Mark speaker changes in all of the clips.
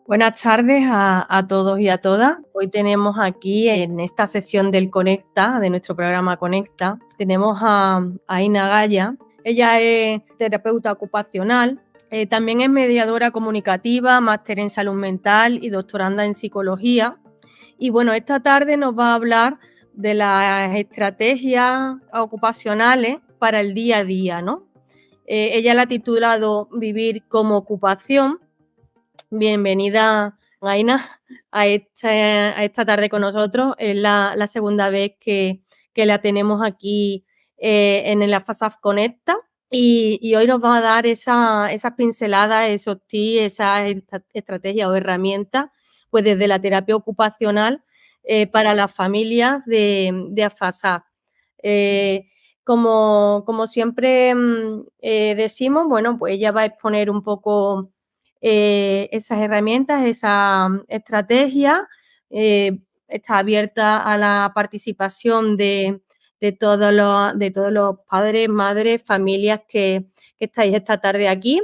Speaker 1: Buenas tardes a todos y a todas. Hoy tenemos aquí en esta sesión del Conecta, de nuestro programa Conecta, tenemos a Ina Gaya. Ella es terapeuta ocupacional, también es mediadora comunicativa, máster en salud mental y doctoranda en psicología. Y bueno, esta tarde nos va a hablar de las estrategias ocupacionales para el día a día, ¿no? Ella la ha titulado Vivir como ocupación. Bienvenida, Aina, a esta tarde con nosotros. Es la segunda vez que la tenemos aquí en el FASAF Conecta y hoy nos va a dar esas pinceladas, esos tips, esas estrategias o herramientas, pues desde la terapia ocupacional para las familias de AFASAF. Como siempre decimos, bueno, pues ella va a exponer un poco esas herramientas, esa estrategia, está abierta a la participación de todos los padres, madres, familias que estáis esta tarde aquí.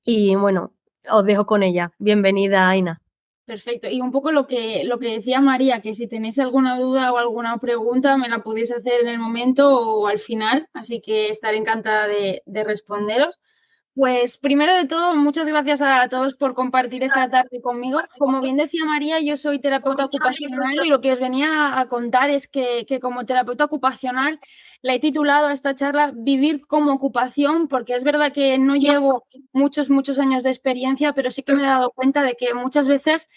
Speaker 1: Y bueno, os dejo con ella. Bienvenida, Aina.
Speaker 2: Perfecto. Y un poco lo que decía María, que si tenéis alguna duda o alguna pregunta me la podéis hacer en el momento o al final, así que estaré encantada de responderos. Pues primero de todo, muchas gracias a todos por compartir esta tarde conmigo. Como bien decía María, yo soy terapeuta ocupacional y lo que os venía a contar es que como terapeuta ocupacional la he titulado a esta charla Vivir como ocupación, porque es verdad que no llevo muchos años de experiencia, pero sí que me he dado cuenta de que muchas veces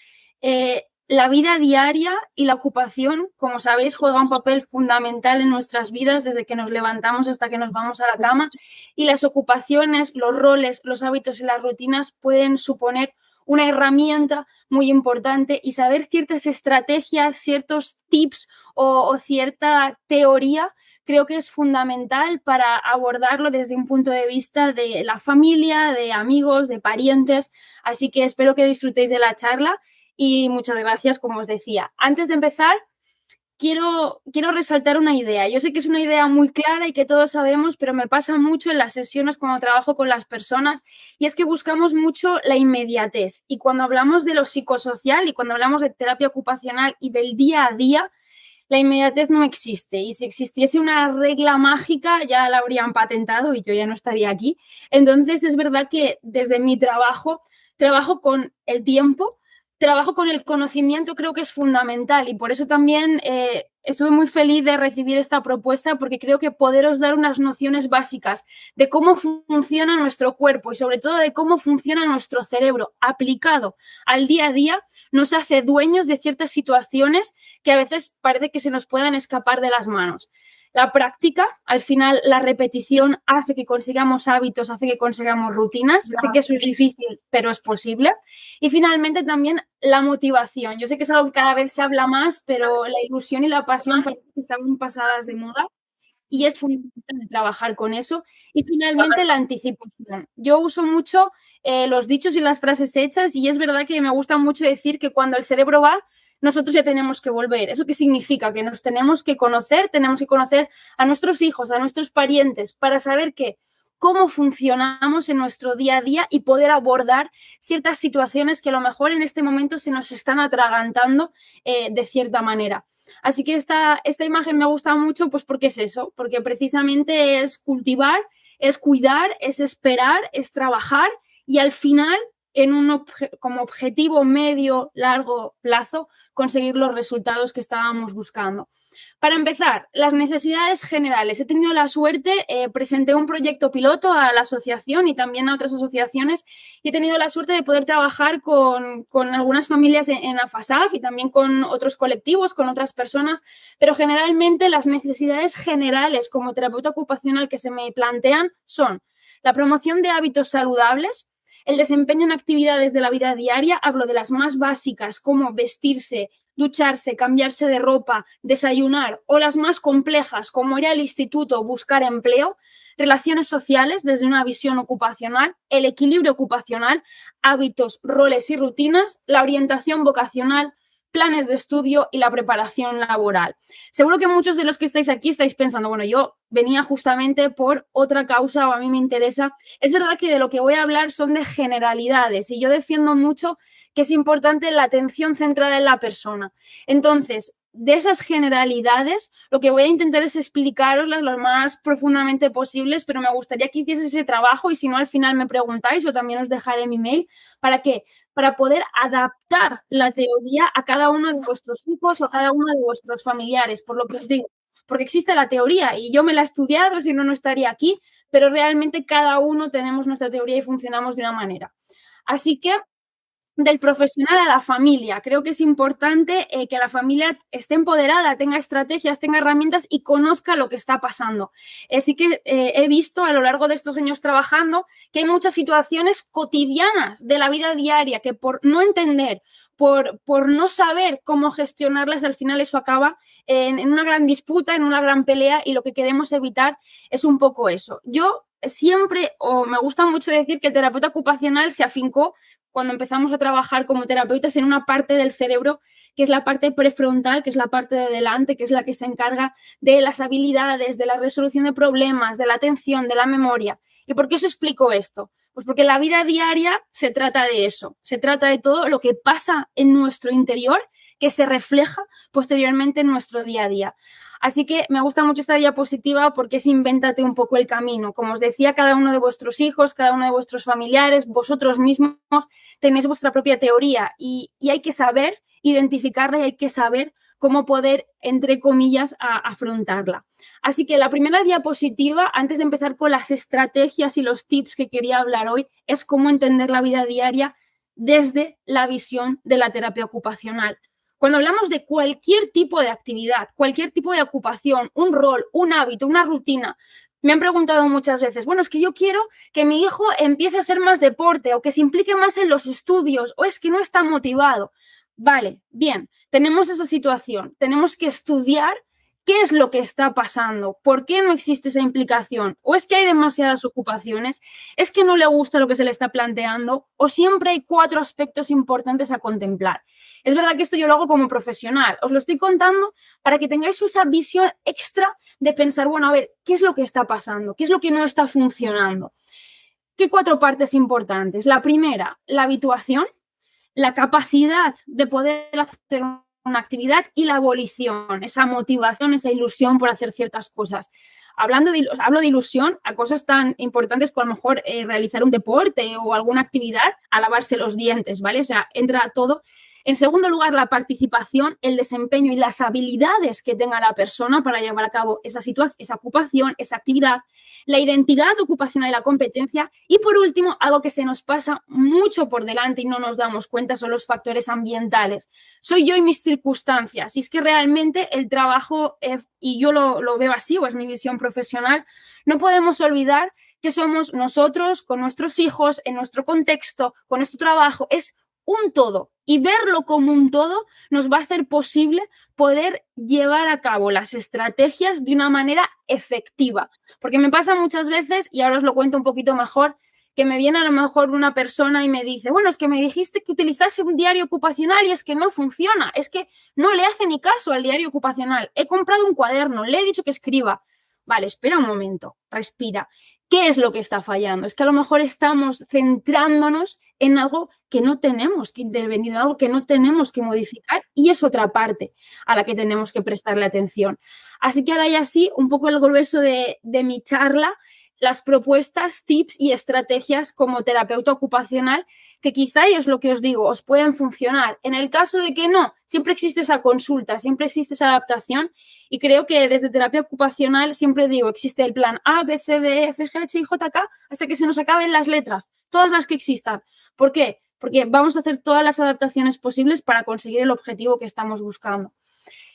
Speaker 2: la vida diaria y la ocupación, como sabéis, juega un papel fundamental en nuestras vidas desde que nos levantamos hasta que nos vamos a la cama, y las ocupaciones, los roles, los hábitos y las rutinas pueden suponer una herramienta muy importante, y saber ciertas estrategias, ciertos tips o cierta teoría creo que es fundamental para abordarlo desde un punto de vista de la familia, de amigos, de parientes. Así que espero que disfrutéis de la charla y muchas gracias, como os decía. Antes de empezar, quiero resaltar una idea. Yo sé que es una idea muy clara y que todos sabemos, pero me pasa mucho en las sesiones cuando trabajo con las personas, y es que buscamos mucho la inmediatez. Y cuando hablamos de lo psicosocial y cuando hablamos de terapia ocupacional y del día a día, la inmediatez no existe, y si existiese una regla mágica ya la habrían patentado y yo ya no estaría aquí. Entonces es verdad que desde mi trabajo con el tiempo, trabajo con el conocimiento, creo que es fundamental, y por eso también estuve muy feliz de recibir esta propuesta, porque creo que poderos dar unas nociones básicas de cómo funciona nuestro cuerpo y sobre todo de cómo funciona nuestro cerebro aplicado al día a día nos hace dueños de ciertas situaciones que a veces parece que se nos puedan escapar de las manos. La práctica, al final, la repetición hace que consigamos hábitos, hace que consigamos rutinas. Sé que eso es difícil, pero es posible. Y finalmente también la motivación. Yo sé que es algo que cada vez se habla más, pero la ilusión y la pasión parece que están pasadas de moda y es fundamental trabajar con eso. Y finalmente la anticipación. Yo uso mucho los dichos y las frases hechas, y es verdad que me gusta mucho decir que cuando el cerebro va, nosotros ya tenemos que volver. ¿Eso qué significa? Que nos tenemos que conocer a nuestros hijos, a nuestros parientes, para saber cómo funcionamos en nuestro día a día y poder abordar ciertas situaciones que a lo mejor en este momento se nos están atragantando de cierta manera. Así que esta imagen me gusta mucho, pues porque es eso, porque precisamente es cultivar, es cuidar, es esperar, es trabajar, y al final, como objetivo medio, largo plazo, conseguir los resultados que estábamos buscando. Para empezar, las necesidades generales. He tenido la suerte, presenté un proyecto piloto a la asociación y también a otras asociaciones, y he tenido la suerte de poder trabajar con algunas familias en AFASAF y también con otros colectivos, con otras personas, pero generalmente las necesidades generales como terapeuta ocupacional que se me plantean son la promoción de hábitos saludables, el desempeño en actividades de la vida diaria. Hablo de las más básicas como vestirse, ducharse, cambiarse de ropa, desayunar, o las más complejas como ir al instituto o buscar empleo, relaciones sociales desde una visión ocupacional, el equilibrio ocupacional, hábitos, roles y rutinas, la orientación vocacional, planes de estudio y la preparación laboral. Seguro que muchos de los que estáis aquí estáis pensando, bueno, yo venía justamente por otra causa o a mí me interesa. Es verdad que de lo que voy a hablar son de generalidades y yo defiendo mucho que es importante la atención centrada en la persona. Entonces, de esas generalidades, lo que voy a intentar es explicaroslas lo más profundamente posibles, pero me gustaría que hicieseis ese trabajo y si no, al final me preguntáis o también os dejaré mi mail. ¿Para qué? Para poder adaptar la teoría a cada uno de vuestros hijos o a cada uno de vuestros familiares, por lo que os digo. Porque existe la teoría y yo me la he estudiado, si no, no estaría aquí, pero realmente cada uno tenemos nuestra teoría y funcionamos de una manera. Así que del profesional a la familia. Creo que es importante que la familia esté empoderada, tenga estrategias, tenga herramientas y conozca lo que está pasando. Sí que he visto a lo largo de estos años trabajando que hay muchas situaciones cotidianas de la vida diaria que por no entender, por no saber cómo gestionarlas, al final eso acaba en una gran disputa, en una gran pelea y lo que queremos evitar es un poco eso. Yo siempre, o me gusta mucho decir que el terapeuta ocupacional se afincó cuando empezamos a trabajar como terapeutas en una parte del cerebro que es la parte prefrontal, que es la parte de delante, que es la que se encarga de las habilidades, de la resolución de problemas, de la atención, de la memoria. ¿Y por qué os explico esto? Pues porque la vida diaria se trata de eso, se trata de todo lo que pasa en nuestro interior que se refleja posteriormente en nuestro día a día. Así que me gusta mucho esta diapositiva porque es invéntate un poco el camino. Como os decía, cada uno de vuestros hijos, cada uno de vuestros familiares, vosotros mismos tenéis vuestra propia teoría y hay que saber identificarla y hay que saber cómo poder, entre comillas, afrontarla. Así que la primera diapositiva, antes de empezar con las estrategias y los tips que quería hablar hoy, es cómo entender la vida diaria desde la visión de la terapia ocupacional. Cuando hablamos de cualquier tipo de actividad, cualquier tipo de ocupación, un rol, un hábito, una rutina, me han preguntado muchas veces, bueno, es que yo quiero que mi hijo empiece a hacer más deporte o que se implique más en los estudios o es que no está motivado. Vale, bien, tenemos esa situación, tenemos que estudiar qué es lo que está pasando, por qué no existe esa implicación, o es que hay demasiadas ocupaciones, es que no le gusta lo que se le está planteando, o siempre hay 4 aspectos importantes a contemplar. Es verdad que esto yo lo hago como profesional, os lo estoy contando para que tengáis esa visión extra de pensar, bueno, a ver, ¿qué es lo que está pasando? ¿Qué es lo que no está funcionando? ¿Qué 4 partes importantes? La primera, la habituación, la capacidad de poder hacer una actividad y la volición, esa motivación, esa ilusión por hacer ciertas cosas. Hablo de ilusión a cosas tan importantes como a lo mejor realizar un deporte o alguna actividad, a lavarse los dientes, ¿vale? O sea, entra todo. En segundo lugar, la participación, el desempeño y las habilidades que tenga la persona para llevar a cabo esa situación, esa ocupación, esa actividad, la identidad ocupacional y la competencia. Y por último, algo que se nos pasa mucho por delante y no nos damos cuenta son los factores ambientales. Soy yo y mis circunstancias. Y es que realmente el trabajo, y yo lo veo así, o es mi visión profesional, no podemos olvidar que somos nosotros con nuestros hijos, en nuestro contexto, con nuestro trabajo, es un todo y verlo como un todo nos va a hacer posible poder llevar a cabo las estrategias de una manera efectiva. Porque me pasa muchas veces, y ahora os lo cuento un poquito mejor, que me viene a lo mejor una persona y me dice, bueno, es que me dijiste que utilizase un diario ocupacional y es que no funciona, es que no le hace ni caso al diario ocupacional. He comprado un cuaderno, le he dicho que escriba. Vale, espera un momento, respira. ¿Qué es lo que está fallando? Es que a lo mejor estamos centrándonos en algo que no tenemos que intervenir, en algo que no tenemos que modificar y es otra parte a la que tenemos que prestarle atención. Así que ahora ya sí, un poco el grueso de mi charla, las propuestas, tips y estrategias como terapeuta ocupacional que quizá, y es lo que os digo, os pueden funcionar. En el caso de que no, siempre existe esa consulta, siempre existe esa adaptación y creo que desde terapia ocupacional siempre digo, existe el plan A, B, C, D, E, F, G, H, I, J, K hasta que se nos acaben las letras, todas las que existan. ¿Por qué? Porque vamos a hacer todas las adaptaciones posibles para conseguir el objetivo que estamos buscando.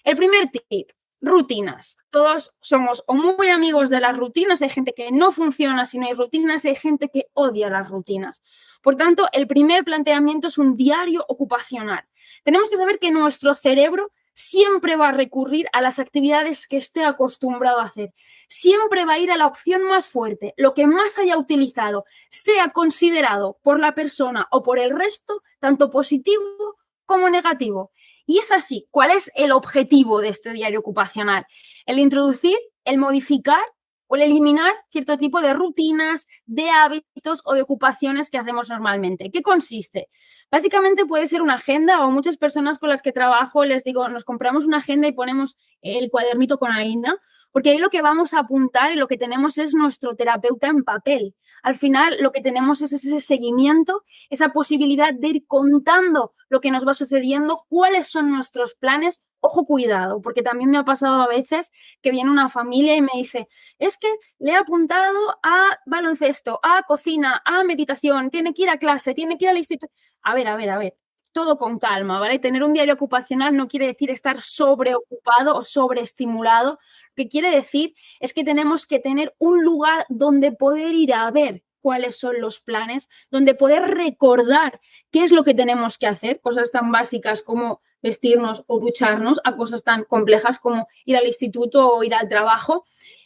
Speaker 2: El primer tip, rutinas. Todos somos o muy amigos de las rutinas, hay gente que no funciona si no hay rutinas, hay gente que odia las rutinas. Por tanto, el primer planteamiento es un diario ocupacional. Tenemos que saber que nuestro cerebro siempre va a recurrir a las actividades que esté acostumbrado a hacer. Siempre va a ir a la opción más fuerte, lo que más haya utilizado, sea considerado por la persona o por el resto, tanto positivo como negativo. Y es así. ¿Cuál es el objetivo de este diario ocupacional? El introducir, el modificar o el eliminar cierto tipo de rutinas, de hábitos o de ocupaciones que hacemos normalmente. ¿Qué consiste? Básicamente puede ser una agenda, o muchas personas con las que trabajo les digo, nos compramos una agenda y ponemos el cuadernito con agenda, porque ahí lo que vamos a apuntar y lo que tenemos es nuestro terapeuta en papel. Al final lo que tenemos es ese seguimiento, esa posibilidad de ir contando lo que nos va sucediendo, cuáles son nuestros planes. Ojo, cuidado, porque también me ha pasado a veces que viene una familia y me dice, es que le he apuntado a baloncesto, a cocina, a meditación, tiene que ir a clase, tiene que ir al instituto. A ver, todo con calma, ¿vale? Tener un diario ocupacional no quiere decir estar sobreocupado o sobreestimulado. Lo que quiere decir es que tenemos que tener un lugar donde poder ir a ver cuáles son los planes, donde poder recordar qué es lo que tenemos que hacer, cosas tan básicas como vestirnos o ducharnos, a cosas tan complejas como ir al instituto o ir al trabajo.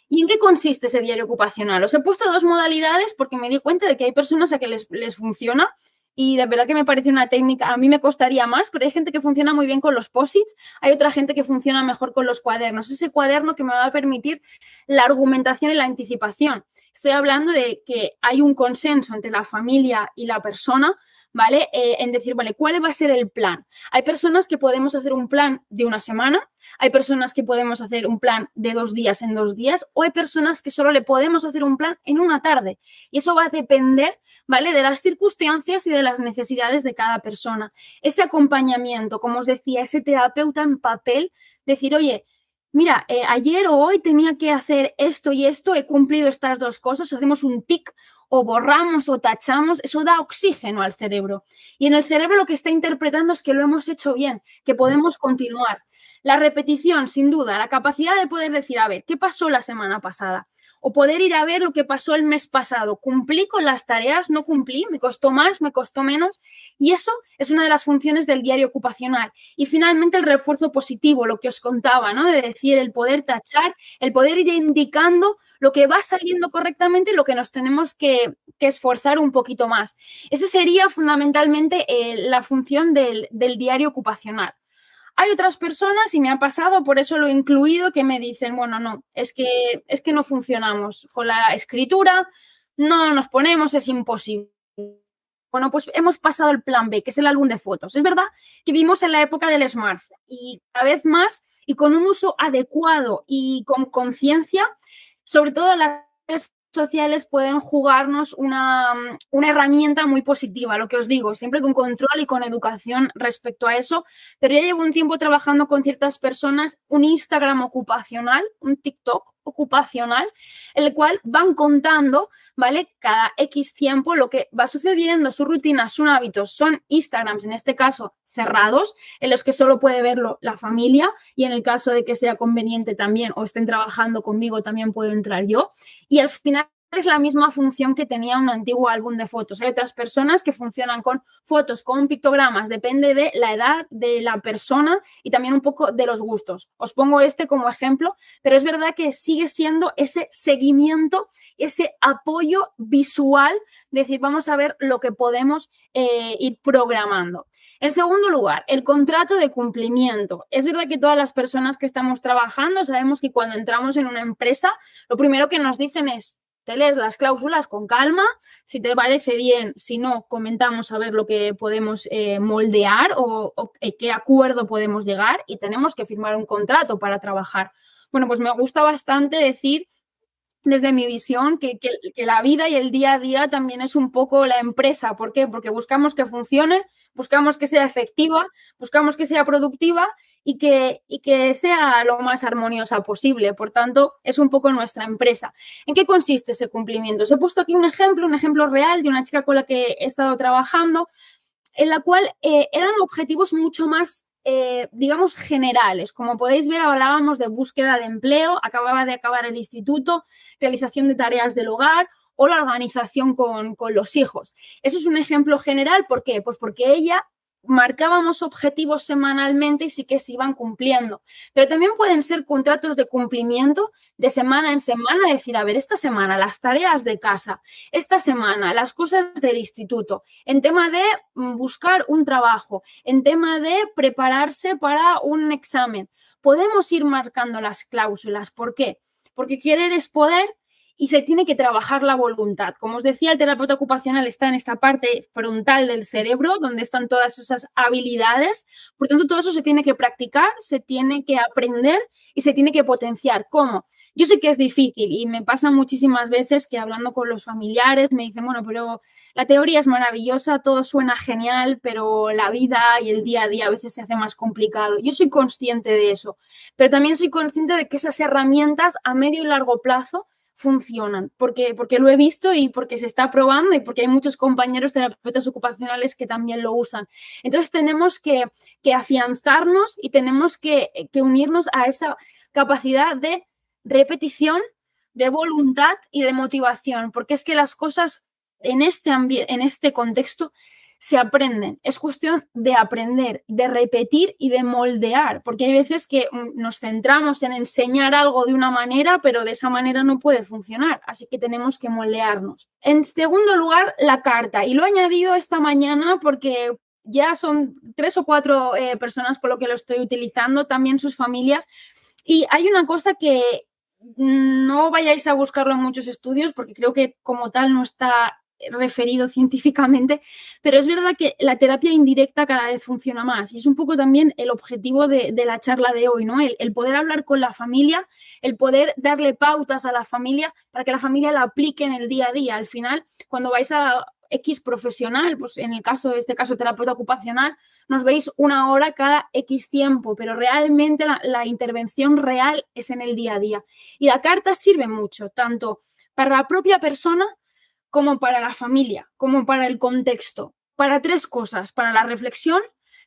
Speaker 2: ¿Y en qué consiste ese diario ocupacional? Os he puesto dos modalidades porque me di cuenta de que hay personas a que les funciona y de verdad que me parece una técnica, a mí me costaría más, pero hay gente que funciona muy bien con los posits, hay otra gente que funciona mejor con los cuadernos. Ese cuaderno que me va a permitir la argumentación y la anticipación. Estoy hablando de que hay un consenso entre la familia y la persona, ¿vale? En decir, vale, ¿cuál va a ser el plan? Hay personas que podemos hacer un plan de una semana, hay personas que podemos hacer un plan de 2 días en 2 días, o hay personas que solo le podemos hacer un plan en una tarde. Y eso va a depender, ¿vale? De las circunstancias y de las necesidades de cada persona. Ese acompañamiento, como os decía, ese terapeuta en papel, decir, oye, mira, ayer o hoy tenía que hacer esto y esto, he cumplido estas dos cosas, hacemos un tic o borramos o tachamos, eso da oxígeno al cerebro. Y en el cerebro lo que está interpretando es que lo hemos hecho bien, que podemos continuar. La repetición, sin duda, la capacidad de poder decir, a ver, ¿qué pasó la semana pasada? O poder ir a ver lo que pasó el mes pasado. ¿Cumplí con las tareas? ¿No cumplí? ¿Me costó más? ¿Me costó menos? Y eso es una de las funciones del diario ocupacional. Y finalmente el refuerzo positivo, lo que os contaba, ¿no? De decir, el poder tachar, el poder ir indicando lo que va saliendo correctamente y lo que nos tenemos que esforzar un poquito más. Esa sería fundamentalmente la función del diario ocupacional. Hay otras personas, y me ha pasado, por eso lo he incluido, que me dicen, bueno, no, es que no funcionamos con la escritura, no nos ponemos, es imposible. Bueno, pues hemos pasado el plan B, que es el álbum de fotos. Es verdad que vivimos en la época del smartphone y cada vez más y con un uso adecuado y con conciencia, sobre todo las redes sociales pueden jugarnos una herramienta muy positiva, lo que os digo, siempre con control y con educación respecto a eso, pero ya llevo un tiempo trabajando con ciertas personas, un Instagram ocupacional, un TikTok ocupacional, el cual van contando, ¿vale? Cada X tiempo lo que va sucediendo, sus rutinas, sus hábitos, son Instagrams, en este caso cerrados, en los que solo puede verlo la familia y en el caso de que sea conveniente también o estén trabajando conmigo también puedo entrar yo y al final es la misma función que tenía un antiguo álbum de fotos. Hay otras personas que funcionan con fotos, con pictogramas, depende de la edad de la persona y también un poco de los gustos. Os pongo este como ejemplo, pero es verdad que sigue siendo ese seguimiento, ese apoyo visual, decir, vamos a ver lo que podemos ir programando. En segundo lugar, el contrato de cumplimiento. Es verdad que todas las personas que estamos trabajando sabemos que cuando entramos en una empresa, lo primero que nos dicen es, te lees las cláusulas con calma, si te parece bien, si no, comentamos a ver lo que podemos moldear o qué acuerdo podemos llegar y tenemos que firmar un contrato para trabajar. Bueno, pues me gusta bastante decir desde mi visión que la vida y el día a día también es un poco la empresa. ¿Por qué? Porque buscamos que funcione, buscamos que sea efectiva, buscamos que sea productiva y que sea lo más armoniosa posible. Por tanto, es un poco nuestra empresa. ¿En qué consiste ese cumplimiento? Os he puesto aquí un ejemplo real de una chica con la que he estado trabajando, en la cual eran objetivos mucho más digamos, generales. Como podéis ver, hablábamos de búsqueda de empleo, acababa de acabar el instituto, realización de tareas del hogar o la organización con los hijos. Eso es un ejemplo general. ¿Por qué? Pues porque ella marcábamos objetivos semanalmente y sí que se iban cumpliendo. Pero también pueden ser contratos de cumplimiento de semana en semana, decir, a ver, esta semana las tareas de casa, esta semana las cosas del instituto, en tema de buscar un trabajo, en tema de prepararse para un examen. Podemos ir marcando las cláusulas. ¿Por qué? Porque querer es poder y se tiene que trabajar la voluntad. Como os decía, el terapeuta ocupacional está en esta parte frontal del cerebro, donde están todas esas habilidades. Por tanto, todo eso se tiene que practicar, se tiene que aprender y se tiene que potenciar. ¿Cómo? Yo sé que es difícil y me pasa muchísimas veces que hablando con los familiares me dicen, bueno, pero la teoría es maravillosa, todo suena genial, pero la vida y el día a día a veces se hace más complicado. Yo soy consciente de eso, pero también soy consciente de que esas herramientas a medio y largo plazo funcionan, porque lo he visto y porque se está probando y porque hay muchos compañeros terapeutas ocupacionales que también lo usan. Entonces tenemos que afianzarnos y tenemos que unirnos a esa capacidad de repetición, de voluntad y de motivación, porque es que las cosas en este contexto se aprenden. Es cuestión de aprender, de repetir y de moldear, porque hay veces que nos centramos en enseñar algo de una manera, pero de esa manera no puede funcionar, así que tenemos que moldearnos. En segundo lugar, la carta, y lo he añadido esta mañana porque ya son 3 o 4 personas con lo que lo estoy utilizando, también sus familias, y hay una cosa que no vayáis a buscarlo en muchos estudios porque creo que como tal no está referido científicamente, pero es verdad que la terapia indirecta cada vez funciona más y es un poco también el objetivo de la charla de hoy, ¿no? El poder hablar con la familia, el poder darle pautas a la familia para que la familia la aplique en el día a día. Al final, cuando vais a X profesional, pues en el caso de este caso terapeuta ocupacional, nos veis 1 hora cada X tiempo, pero realmente la intervención real es en el día a día. Y la carta sirve mucho, tanto para la propia persona como para la familia, como para el contexto, para 3 cosas, para la reflexión,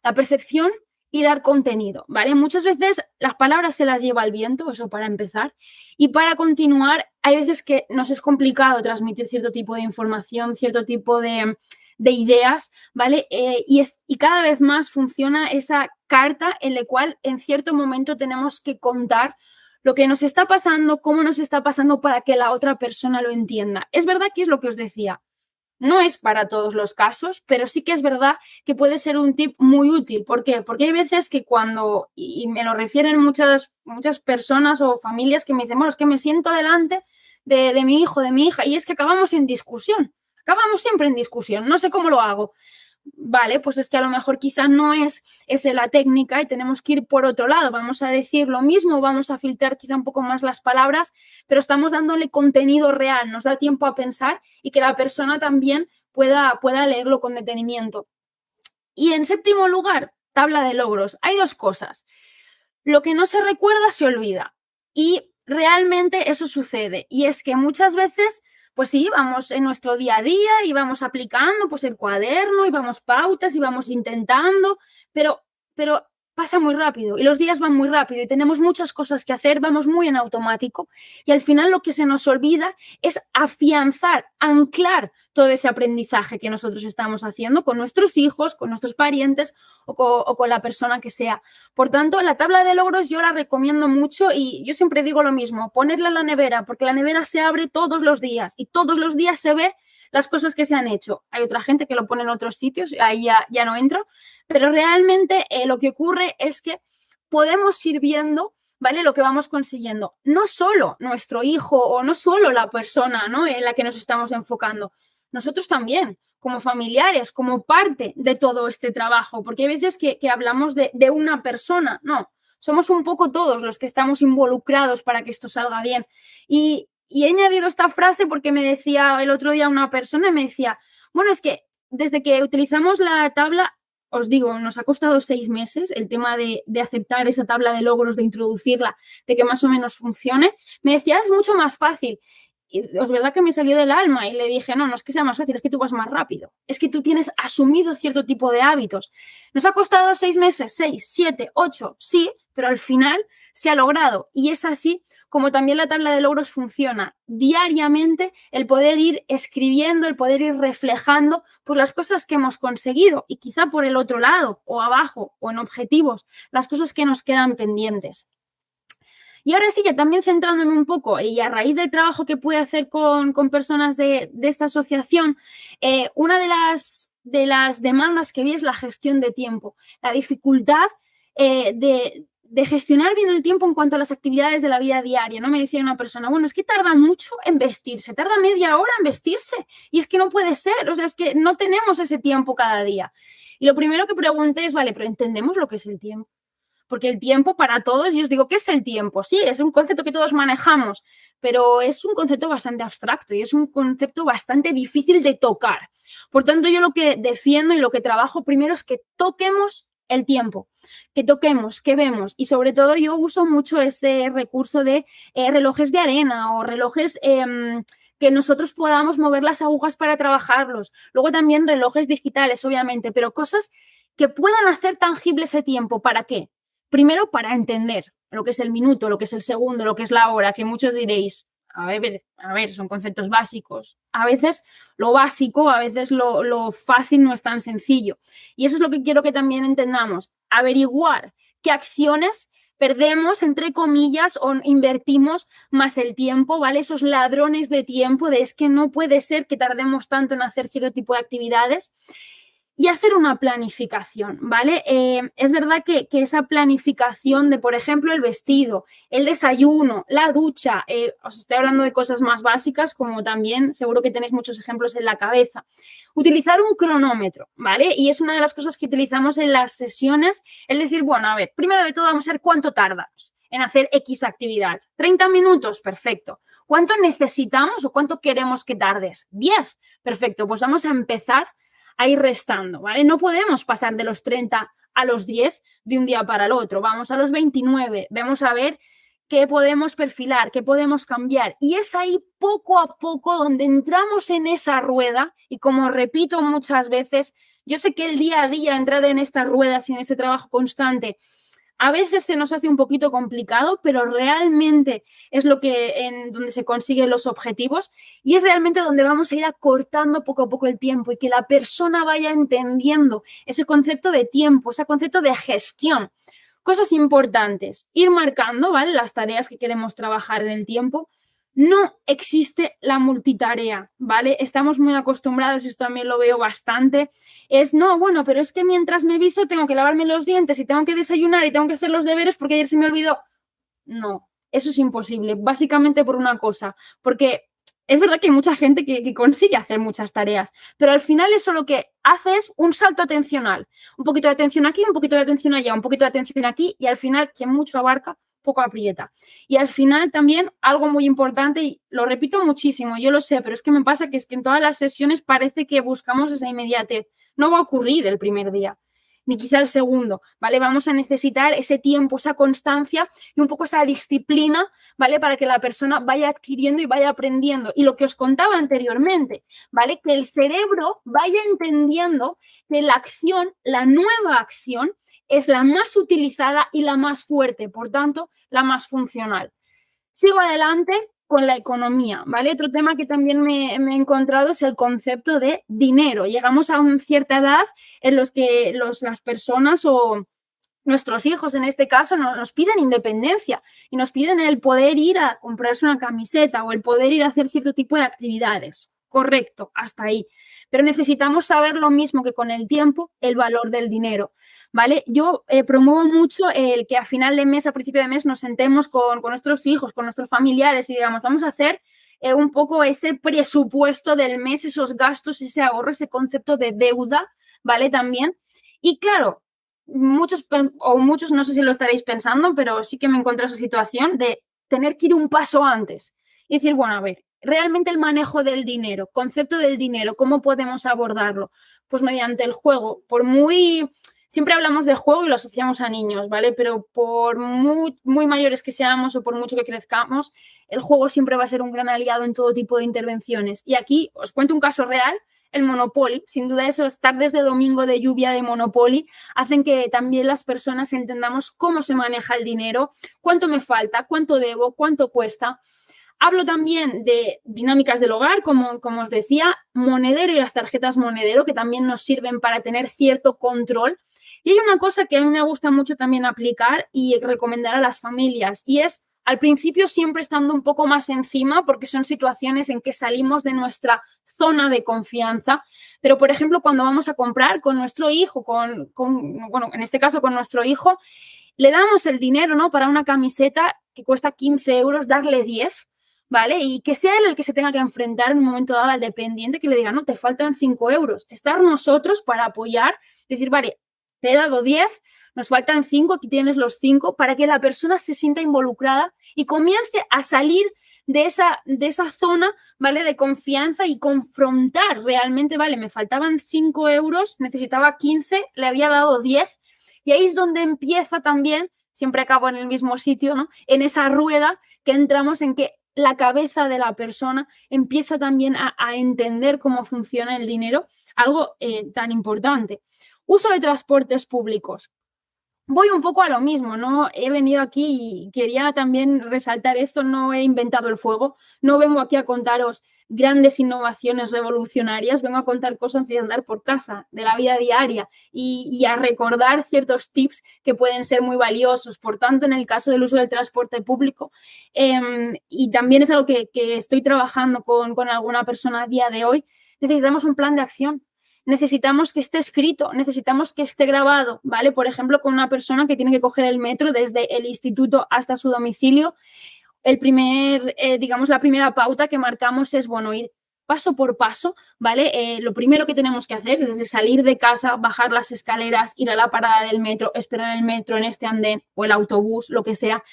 Speaker 2: la percepción y dar contenido, ¿vale? Muchas veces las palabras se las lleva el viento, eso para empezar, y para continuar hay veces que nos es complicado transmitir cierto tipo de información, cierto tipo de ideas, ¿vale? Y cada vez más funciona esa carta en la cual en cierto momento tenemos que contar lo que nos está pasando, cómo nos está pasando para que la otra persona lo entienda. Es verdad que es lo que os decía, no es para todos los casos, pero sí que es verdad que puede ser un tip muy útil. ¿Por qué? Porque hay veces que cuando, y me lo refieren muchas personas o familias que me dicen, bueno, es que me siento delante de mi hijo, de mi hija, y es que acabamos en discusión, acabamos siempre en discusión, no sé cómo lo hago. Vale, pues es que a lo mejor quizá no es esa la técnica y tenemos que ir por otro lado. Vamos a decir lo mismo, vamos a filtrar quizá un poco más las palabras, pero estamos dándole contenido real, nos da tiempo a pensar y que la persona también pueda leerlo con detenimiento. Y en séptimo lugar, tabla de logros. Hay 2 cosas. Lo que no se recuerda se olvida y realmente eso sucede. Y es que muchas veces pues sí, vamos en nuestro día a día y vamos aplicando pues el cuaderno y vamos pautas y vamos intentando, pero pasa muy rápido y los días van muy rápido y tenemos muchas cosas que hacer, vamos muy en automático y al final lo que se nos olvida es afianzar, anclar todo ese aprendizaje que nosotros estamos haciendo con nuestros hijos, con nuestros parientes o con la persona que sea. Por tanto, la tabla de logros yo la recomiendo mucho y yo siempre digo lo mismo, ponerla en la nevera, porque la nevera se abre todos los días y todos los días se ve las cosas que se han hecho. Hay otra gente que lo pone en otros sitios, ahí ya no entro, pero realmente lo que ocurre es que podemos ir viendo, ¿vale?, lo que vamos consiguiendo. No solo nuestro hijo o no solo la persona, ¿no?, en la que nos estamos enfocando, nosotros también, como familiares, como parte de todo este trabajo, porque hay veces que hablamos de una persona, no, somos un poco todos los que estamos involucrados para que esto salga bien. Y he añadido esta frase porque me decía el otro día una persona, me decía, bueno, es que desde que utilizamos la tabla, os digo, nos ha costado 6 meses el tema de aceptar esa tabla de logros, de introducirla, de que más o menos funcione. Me decía, es mucho más fácil. Y es verdad que me salió del alma y le dije, no es que sea más fácil, es que tú vas más rápido. Es que tú tienes asumido cierto tipo de hábitos. ¿Nos ha costado 6 meses? 6, 7, 8, sí, pero al final se ha logrado. Y es así como también la tabla de logros funciona. Diariamente el poder ir escribiendo, el poder ir reflejando pues, las cosas que hemos conseguido y quizá por el otro lado o abajo o en objetivos, las cosas que nos quedan pendientes. Y ahora sí, ya también centrándome un poco y a raíz del trabajo que pude hacer con personas de esta asociación, una de las demandas que vi es la gestión de tiempo, la dificultad de gestionar bien el tiempo en cuanto a las actividades de la vida diaria, ¿no? Me decía una persona, bueno, es que tarda mucho en vestirse, tarda media hora en vestirse y es que no puede ser, o sea, es que no tenemos ese tiempo cada día. Y lo primero que pregunté es, vale, pero ¿entendemos lo que es el tiempo? Porque el tiempo para todos, yo os digo, ¿qué es el tiempo? Sí, es un concepto que todos manejamos, pero es un concepto bastante abstracto y es un concepto bastante difícil de tocar. Por tanto, yo lo que defiendo y lo que trabajo primero es que toquemos el tiempo, que toquemos, que vemos y sobre todo yo uso mucho ese recurso de relojes de arena o relojes que nosotros podamos mover las agujas para trabajarlos. Luego también relojes digitales, obviamente, pero cosas que puedan hacer tangible ese tiempo. ¿Para qué? Primero, para entender lo que es el minuto, lo que es el segundo, lo que es la hora, que muchos diréis, a ver, son conceptos básicos. A veces lo básico, a veces lo fácil no es tan sencillo. Y eso es lo que quiero que también entendamos. Averiguar qué acciones perdemos, entre comillas, o invertimos más el tiempo, ¿vale? Esos ladrones de tiempo de es que no puede ser que tardemos tanto en hacer cierto tipo de actividades. Y hacer una planificación, ¿vale? Es verdad que esa planificación de, por ejemplo, el vestido, el desayuno, la ducha, os estoy hablando de cosas más básicas, como también seguro que tenéis muchos ejemplos en la cabeza. Utilizar un cronómetro, ¿vale? Y es una de las cosas que utilizamos en las sesiones, es decir, bueno, a ver, primero de todo vamos a ver cuánto tardas en hacer X actividad. 30 minutos, perfecto. ¿Cuánto necesitamos o cuánto queremos que tardes? 10, perfecto. Pues vamos a empezar a ir restando, ¿vale? No podemos pasar de los 30 a los 10 de un día para el otro. Vamos a los 29, vamos a ver qué podemos perfilar, qué podemos cambiar. Y es ahí poco a poco donde entramos en esa rueda y como repito muchas veces, yo sé que el día a día entrar en estas ruedas y en este trabajo constante a veces se nos hace un poquito complicado, pero realmente es lo que en donde se consiguen los objetivos y es realmente donde vamos a ir acortando poco a poco el tiempo y que la persona vaya entendiendo ese concepto de tiempo, ese concepto de gestión. Cosas importantes, ir marcando, ¿vale? Las tareas que queremos trabajar en el tiempo. No existe la multitarea, ¿vale? Estamos muy acostumbrados, y esto también lo veo bastante, bueno, pero es que mientras me he visto tengo que lavarme los dientes y tengo que desayunar y tengo que hacer los deberes porque ayer se me olvidó. No, eso es imposible, básicamente por una cosa, porque es verdad que hay mucha gente que consigue hacer muchas tareas, pero al final eso lo que hace es un salto atencional, un poquito de atención aquí, un poquito de atención allá, un poquito de atención aquí y al final quien mucho abarca, poco aprieta. Y al final también algo muy importante, y lo repito muchísimo, yo lo sé, pero es que me pasa que es que en todas las sesiones parece que buscamos esa inmediatez. No va a ocurrir el primer día, ni quizá el segundo, ¿vale? Vamos a necesitar ese tiempo, esa constancia y un poco esa disciplina, ¿vale? Para que la persona vaya adquiriendo y vaya aprendiendo. Y lo que os contaba anteriormente, ¿vale? Que el cerebro vaya entendiendo que la acción, la nueva acción, es la más utilizada y la más fuerte, por tanto, la más funcional. Sigo adelante con la economía, ¿vale? Otro tema que también me he encontrado es el concepto de dinero. Llegamos a una cierta edad en los que las personas o nuestros hijos en este caso nos piden independencia y nos piden el poder ir a comprarse una camiseta o el poder ir a hacer cierto tipo de actividades. Correcto, hasta ahí. Pero necesitamos saber lo mismo que con el tiempo, el valor del dinero, ¿vale? Yo promuevo mucho el que a final de mes, a principio de mes, nos sentemos con nuestros hijos, con nuestros familiares y digamos, vamos a hacer un poco ese presupuesto del mes, esos gastos, ese ahorro, ese concepto de deuda, ¿vale? También. Y claro, muchos, no sé si lo estaréis pensando, pero sí que me encontré esa situación de tener que ir un paso antes y decir, bueno, a ver, realmente el manejo del dinero, concepto del dinero, ¿cómo podemos abordarlo? Pues mediante el juego, por muy siempre hablamos de juego y lo asociamos a niños, ¿vale? Pero por muy, muy mayores que seamos o por mucho que crezcamos, el juego siempre va a ser un gran aliado en todo tipo de intervenciones. Y aquí os cuento un caso real, el Monopoly. Sin duda esos tardes de domingo de lluvia de Monopoly hacen que también las personas entendamos cómo se maneja el dinero, cuánto me falta, cuánto debo, cuánto cuesta. Hablo también de dinámicas del hogar, como os decía, monedero y las tarjetas monedero, que también nos sirven para tener cierto control. Y hay una cosa que a mí me gusta mucho también aplicar y recomendar a las familias, y es al principio siempre estando un poco más encima, porque son situaciones en que salimos de nuestra zona de confianza. Pero, por ejemplo, cuando vamos a comprar con nuestro hijo, bueno, en este caso con nuestro hijo, le damos el dinero, ¿no? Para una camiseta que cuesta 15 euros, darle 10, ¿vale? Y que sea él el que se tenga que enfrentar en un momento dado al dependiente, que le diga, no, te faltan 5 euros. Estar nosotros para apoyar, decir, vale, te he dado 10, nos faltan 5, aquí tienes los 5, para que la persona se sienta involucrada y comience a salir de esa zona, ¿vale? De confianza y confrontar realmente, vale, me faltaban 5 euros, necesitaba 15, le había dado 10, y ahí es donde empieza también, siempre acabo en el mismo sitio, ¿no? En esa rueda que entramos en que la cabeza de la persona empieza también a entender cómo funciona el dinero, algo tan importante. Uso de transportes públicos. Voy un poco a lo mismo, ¿no? He venido aquí y quería también resaltar esto, no he inventado el fuego, no vengo aquí a contaros grandes innovaciones revolucionarias, vengo a contar cosas de andar por casa, de la vida diaria y a recordar ciertos tips que pueden ser muy valiosos. Por tanto, en el caso del uso del transporte público, y también es algo que estoy trabajando con alguna persona a día de hoy, necesitamos un plan de acción. Necesitamos que esté escrito, necesitamos que esté grabado, ¿vale? Por ejemplo, con una persona que tiene que coger el metro desde el instituto hasta su domicilio, digamos, la primera pauta que marcamos es, bueno, ir paso por paso, ¿vale? Lo primero que tenemos que hacer, desde salir de casa, bajar las escaleras, ir a la parada del metro, esperar el metro en este andén o el autobús, lo que sea.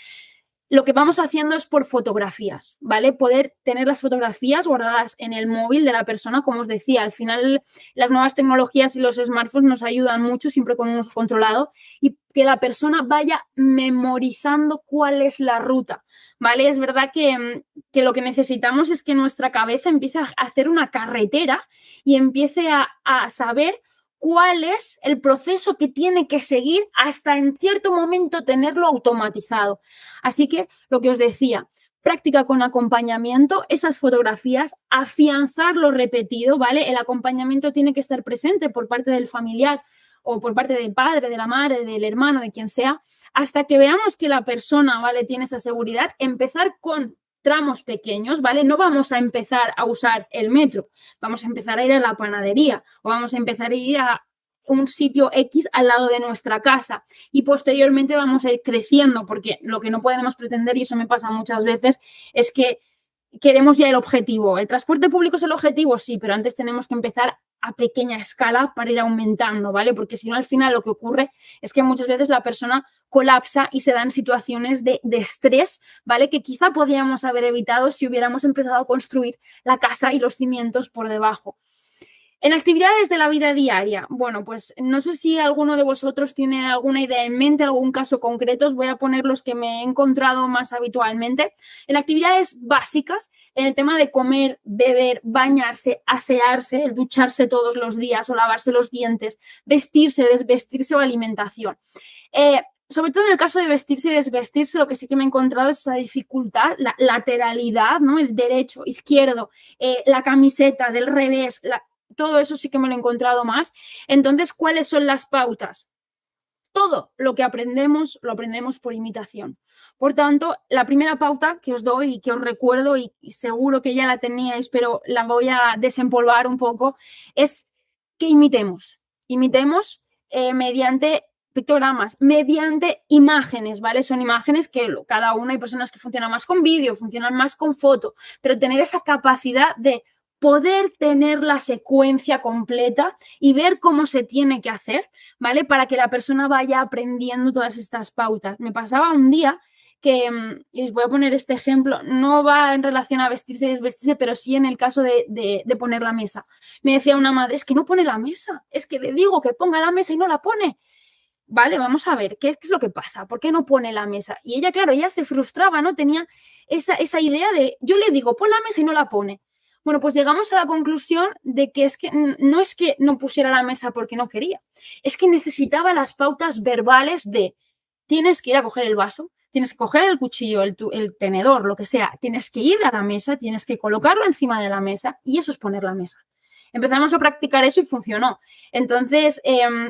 Speaker 2: Lo que vamos haciendo es por fotografías, ¿vale? Poder tener las fotografías guardadas en el móvil de la persona, como os decía, al final las nuevas tecnologías y los smartphones nos ayudan mucho, siempre con un uso controlado, y que la persona vaya memorizando cuál es la ruta, ¿vale? Es verdad que lo que necesitamos es que nuestra cabeza empiece a hacer una carretera y empiece a saber cuál es el proceso que tiene que seguir hasta en cierto momento tenerlo automatizado. Así que lo que os decía, práctica con acompañamiento, esas fotografías, afianzar lo repetido, ¿vale? El acompañamiento tiene que estar presente por parte del familiar o por parte del padre, de la madre, del hermano, de quien sea, hasta que veamos que la persona, ¿vale? Tiene esa seguridad, empezar con tramos pequeños, ¿vale? No vamos a empezar a usar el metro, vamos a empezar a ir a la panadería o vamos a empezar a ir a un sitio X al lado de nuestra casa y posteriormente vamos a ir creciendo, porque lo que no podemos pretender, y eso me pasa muchas veces, es que queremos ya el objetivo. ¿El transporte público es el objetivo? Sí, pero antes tenemos que empezar a pequeña escala para ir aumentando, ¿vale? Porque si no, al final lo que ocurre es que muchas veces la persona colapsa y se dan situaciones de estrés, ¿vale? Que quizá podríamos haber evitado si hubiéramos empezado a construir la casa y los cimientos por debajo. En actividades de la vida diaria, bueno, pues no sé si alguno de vosotros tiene alguna idea en mente, algún caso concreto, os voy a poner los que me he encontrado más habitualmente. En actividades básicas, en el tema de comer, beber, bañarse, asearse, el ducharse todos los días o lavarse los dientes, vestirse, desvestirse o alimentación. Sobre todo en el caso de vestirse y desvestirse, lo que sí que me he encontrado es esa dificultad, la lateralidad, ¿no? El derecho, izquierdo, la camiseta del revés, todo eso sí que me lo he encontrado más. Entonces, ¿cuáles son las pautas? Todo lo que aprendemos, lo aprendemos por imitación. Por tanto, la primera pauta que os doy y que os recuerdo, y seguro que ya la teníais, pero la voy a desempolvar un poco, es que imitemos. Imitemos mediante pictogramas, mediante imágenes, ¿vale? Son imágenes que cada una, hay personas que funcionan más con vídeo, funcionan más con foto, pero tener esa capacidad de poder tener la secuencia completa y ver cómo se tiene que hacer, ¿vale? Para que la persona vaya aprendiendo todas estas pautas. Me pasaba un día que, y os voy a poner este ejemplo, no va en relación a vestirse y desvestirse, pero sí en el caso de poner la mesa. Me decía una madre, es que no pone la mesa, es que le digo que ponga la mesa y no la pone. vale, vamos a ver, ¿qué es lo que pasa? ¿Por qué no pone la mesa? Y ella, claro, ella se frustraba, ¿no? Tenía esa idea de, yo le digo, pon la mesa y no la pone. Bueno, pues llegamos a la conclusión de que es que no pusiera la mesa porque no quería, es que necesitaba las pautas verbales de tienes que ir a coger el vaso, tienes que coger el cuchillo, el tenedor, lo que sea, tienes que ir a la mesa, tienes que colocarlo encima de la mesa y eso es poner la mesa. Empezamos a practicar eso y funcionó. Entonces,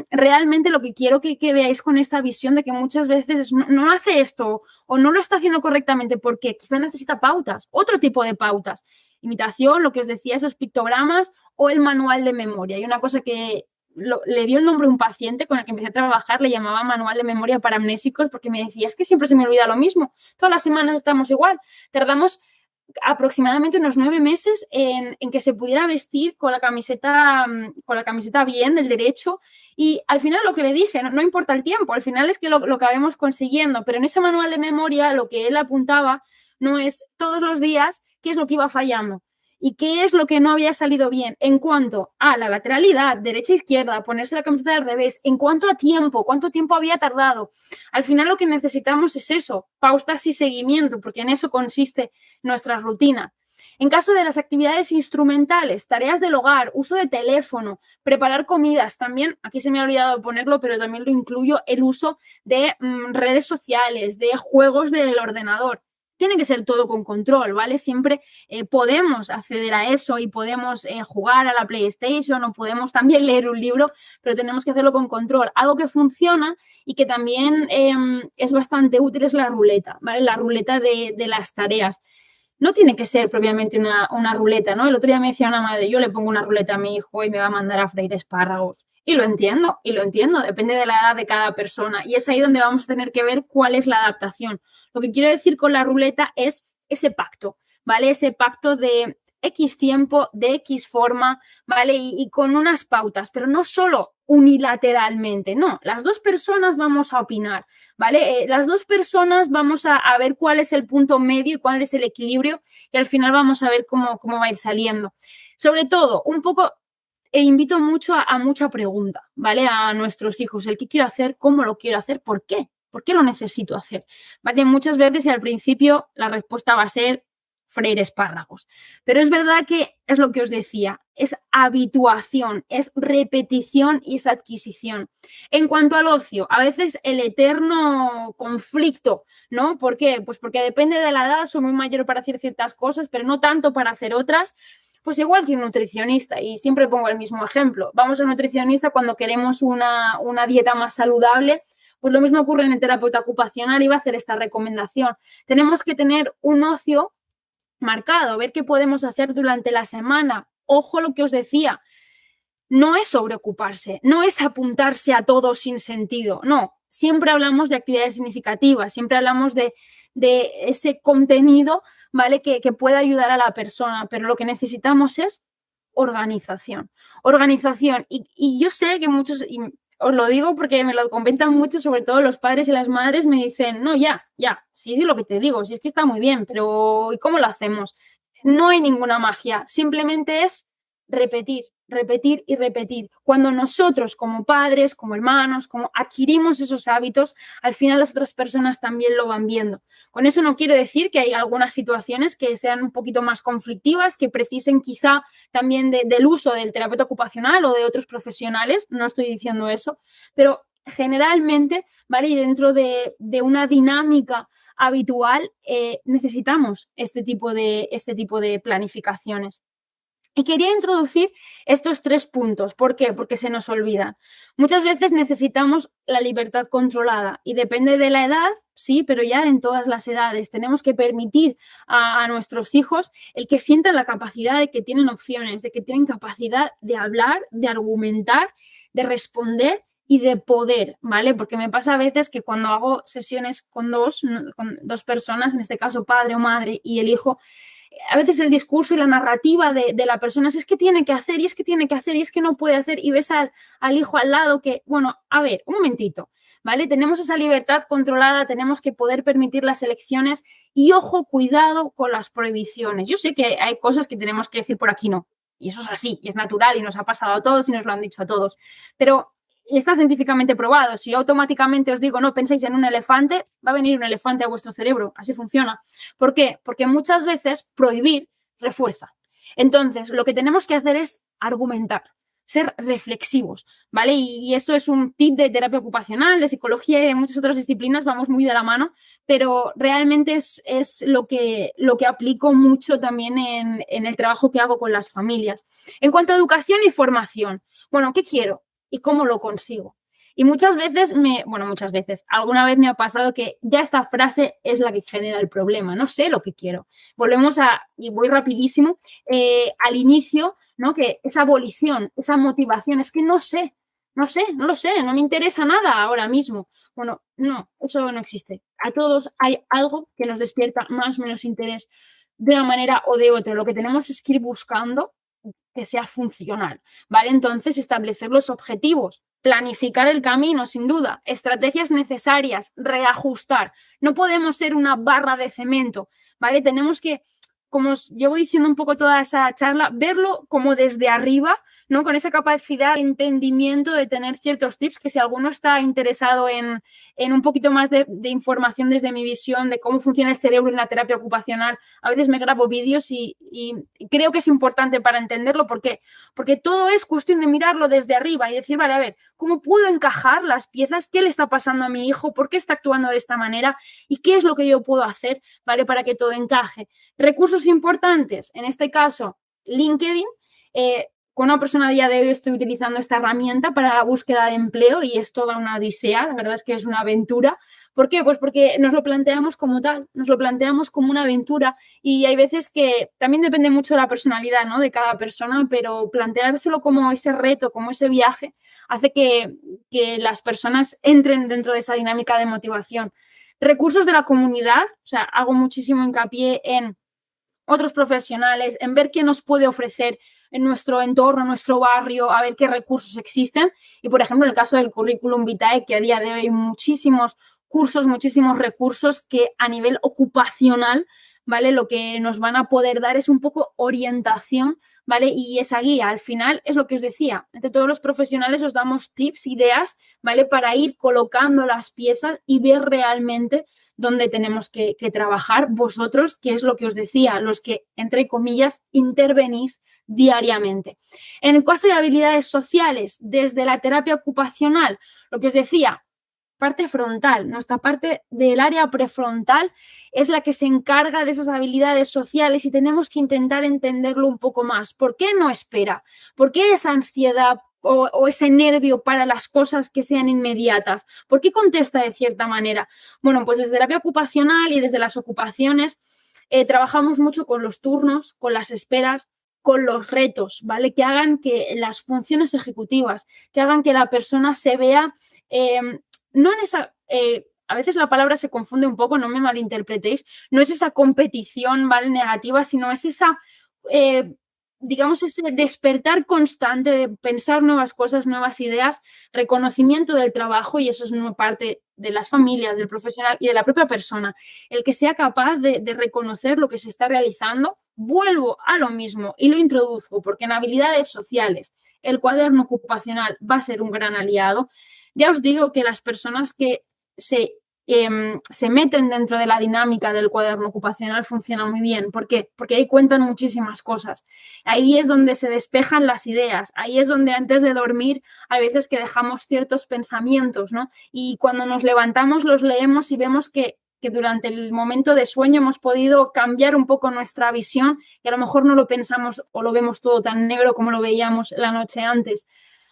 Speaker 2: realmente lo que quiero que veáis con esta visión de que muchas veces no hace esto o no lo está haciendo correctamente porque quizá necesita pautas, otro tipo de pautas. Imitación, lo que os decía, esos pictogramas o el manual de memoria. Y una cosa que le dio el nombre a un paciente con el que empecé a trabajar, le llamaba manual de memoria para amnésicos porque me decía, es que siempre se me olvida lo mismo, todas las semanas estamos igual, tardamos aproximadamente unos 9 meses en que se pudiera vestir con la camiseta bien del derecho y al final lo que le dije, no importa el tiempo, al final es que lo acabemos consiguiendo, pero en ese manual de memoria lo que él apuntaba no es todos los días qué es lo que iba fallando y qué es lo que no había salido bien en cuanto a la lateralidad, derecha-izquierda, ponerse la camiseta al revés, en cuanto a tiempo, cuánto tiempo había tardado. Al final lo que necesitamos es eso, pautas y seguimiento, porque en eso consiste nuestra rutina. En caso de las actividades instrumentales, tareas del hogar, uso de teléfono, preparar comidas, también, aquí se me ha olvidado ponerlo, pero también lo incluyo, el uso de redes sociales, de juegos del ordenador. Tiene que ser todo con control, ¿vale? Siempre podemos acceder a eso y podemos jugar a la PlayStation o podemos también leer un libro, pero tenemos que hacerlo con control. Algo que funciona y que también es bastante útil es la ruleta, ¿vale? La ruleta de las tareas. No tiene que ser propiamente una ruleta, ¿no? El otro día me decía una madre, yo le pongo una ruleta a mi hijo y me va a mandar a freír espárragos. Y lo entiendo, depende de la edad de cada persona. Y es ahí donde vamos a tener que ver cuál es la adaptación. Lo que quiero decir con la ruleta es ese pacto, ¿vale? Ese pacto de X tiempo, de X forma, ¿vale? Y con unas pautas, pero no solo unilateralmente, no, las dos personas vamos a opinar, ¿vale? Las dos personas vamos a ver cuál es el punto medio y cuál es el equilibrio y al final vamos a ver cómo va a ir saliendo. Sobre todo, un poco, invito mucho a mucha pregunta, ¿vale? A nuestros hijos, el qué quiero hacer, cómo lo quiero hacer, ¿por qué? ¿Por qué lo necesito hacer? ¿Vale? Muchas veces y al principio la respuesta va a ser freír espárragos. Pero es verdad que es lo que os decía, es habituación, es repetición y es adquisición. En cuanto al ocio, a veces el eterno conflicto, ¿no? ¿Por qué? Pues porque depende de la edad, soy muy mayor para hacer ciertas cosas, pero no tanto para hacer otras. Pues igual que un nutricionista, y siempre pongo el mismo ejemplo. Vamos a un nutricionista cuando queremos una dieta más saludable, pues lo mismo ocurre en el terapeuta ocupacional y va a hacer esta recomendación. Tenemos que tener un ocio marcado, ver qué podemos hacer durante la semana. Ojo lo que os decía, no es sobreocuparse, no es apuntarse a todo sin sentido, no. Siempre hablamos de actividades significativas, siempre hablamos de ese contenido, ¿vale? Que pueda ayudar a la persona, pero lo que necesitamos es organización. Organización. Y yo sé que muchos, y os lo digo porque me lo comentan mucho, sobre todo los padres y las madres, me dicen, no, ya, sí, lo que te digo, sí es que está muy bien, pero ¿y cómo lo hacemos? No hay ninguna magia, simplemente es repetir, repetir y repetir. Cuando nosotros como padres, como hermanos, como adquirimos esos hábitos, al final las otras personas también lo van viendo. Con eso no quiero decir que hay algunas situaciones que sean un poquito más conflictivas, que precisen quizá también del uso del terapeuta ocupacional o de otros profesionales, no estoy diciendo eso, pero generalmente, ¿vale? Y dentro de una dinámica habitual, necesitamos este tipo de planificaciones. Y quería introducir estos 3 puntos. ¿Por qué? Porque se nos olvidan. Muchas veces necesitamos la libertad controlada y depende de la edad, sí, pero ya en todas las edades tenemos que permitir a nuestros hijos el que sientan la capacidad de que tienen opciones, de que tienen capacidad de hablar, de argumentar, de responder y de poder, ¿vale? Porque me pasa a veces que cuando hago sesiones con dos personas, en este caso padre o madre y el hijo, a veces el discurso y la narrativa de la persona es que tiene que hacer y es que tiene que hacer y es que no puede hacer y ves al hijo al lado que, bueno, a ver, un momentito, ¿vale? Tenemos esa libertad controlada, tenemos que poder permitir las elecciones y ojo, cuidado con las prohibiciones. Yo sé que hay cosas que tenemos que decir por aquí no, y eso es así, y es natural y nos ha pasado a todos y nos lo han dicho a todos, pero Y está científicamente probado. Si yo automáticamente os digo, no penséis en un elefante, va a venir un elefante a vuestro cerebro. Así funciona. ¿Por qué? Porque muchas veces prohibir refuerza. Entonces, lo que tenemos que hacer es argumentar, ser reflexivos, ¿vale? Y esto es un tip de terapia ocupacional, de psicología y de muchas otras disciplinas, vamos muy de la mano, pero realmente es lo que aplico mucho también en el trabajo que hago con las familias. En cuanto a educación y formación, bueno, ¿qué quiero y cómo lo consigo? Y muchas veces alguna vez me ha pasado que ya esta frase es la que genera el problema, no sé lo que quiero. Volvemos y voy rapidísimo, al inicio, ¿no? Que esa abolición, esa motivación, es que no lo sé, no me interesa nada ahora mismo. Bueno, no, eso no existe. A todos hay algo que nos despierta más o menos interés de una manera o de otra. Lo que tenemos es que ir buscando que sea funcional, ¿vale? Entonces, establecer los objetivos, planificar el camino, sin duda, estrategias necesarias, reajustar. No podemos ser una barra de cemento, ¿vale? Tenemos que, como os llevo diciendo un poco toda esa charla, verlo como desde arriba, ¿no? Con esa capacidad de entendimiento de tener ciertos tips, que si alguno está interesado en un poquito más de información desde mi visión de cómo funciona el cerebro en la terapia ocupacional, a veces me grabo vídeos y creo que es importante para entenderlo. ¿Por qué? Porque todo es cuestión de mirarlo desde arriba y decir, vale, a ver, ¿cómo puedo encajar las piezas? ¿Qué le está pasando a mi hijo? ¿Por qué está actuando de esta manera? ¿Y qué es lo que yo puedo hacer, ¿vale? Para que todo encaje. Recursos importantes, en este caso, LinkedIn. Con una persona a día de hoy estoy utilizando esta herramienta para la búsqueda de empleo y es toda una odisea, la verdad es que es una aventura. ¿Por qué? Pues porque nos lo planteamos como tal, nos lo planteamos como una aventura y hay veces que también depende mucho de la personalidad, ¿no? De cada persona, pero planteárselo como ese reto, como ese viaje, hace que las personas entren dentro de esa dinámica de motivación. Recursos de la comunidad, o sea, hago muchísimo hincapié en otros profesionales, en ver qué nos puede ofrecer en nuestro entorno, en nuestro barrio, a ver qué recursos existen. Y, por ejemplo, en el caso del currículum vitae, que a día de hoy hay muchísimos cursos, muchísimos recursos que a nivel ocupacional, ¿vale? Lo que nos van a poder dar es un poco orientación, ¿vale? Y esa guía, al final, es lo que os decía. Entre todos los profesionales os damos tips, ideas, ¿vale? Para ir colocando las piezas y ver realmente dónde tenemos que trabajar vosotros, que es lo que os decía, los que, entre comillas, intervenís diariamente. En el caso de habilidades sociales, desde la terapia ocupacional, lo que os decía, parte frontal, nuestra parte del área prefrontal es la que se encarga de esas habilidades sociales y tenemos que intentar entenderlo un poco más. ¿Por qué no espera? ¿Por qué esa ansiedad o ese nervio para las cosas que sean inmediatas? ¿Por qué contesta de cierta manera? Bueno, pues desde la terapia ocupacional y desde las ocupaciones trabajamos mucho con los turnos, con las esperas, con los retos, ¿vale? Que hagan que las funciones ejecutivas, que hagan que la persona se vea no en esa, a veces la palabra se confunde un poco, no me malinterpretéis, no es esa competición, ¿vale? Negativa, sino es esa, digamos, ese despertar constante de pensar nuevas cosas, nuevas ideas, reconocimiento del trabajo, y eso es una parte de las familias, del profesional y de la propia persona, el que sea capaz de reconocer lo que se está realizando. Vuelvo a lo mismo y lo introduzco porque en habilidades sociales el cuaderno ocupacional va a ser un gran aliado. Ya os digo que las personas que se meten dentro de la dinámica del cuaderno ocupacional funcionan muy bien. ¿Por qué? Porque ahí cuentan muchísimas cosas. Ahí es donde se despejan las ideas. Ahí es donde antes de dormir hay veces que dejamos ciertos pensamientos, ¿no? Y cuando nos levantamos los leemos y vemos que durante el momento de sueño hemos podido cambiar un poco nuestra visión y a lo mejor no lo pensamos o lo vemos todo tan negro como lo veíamos la noche antes.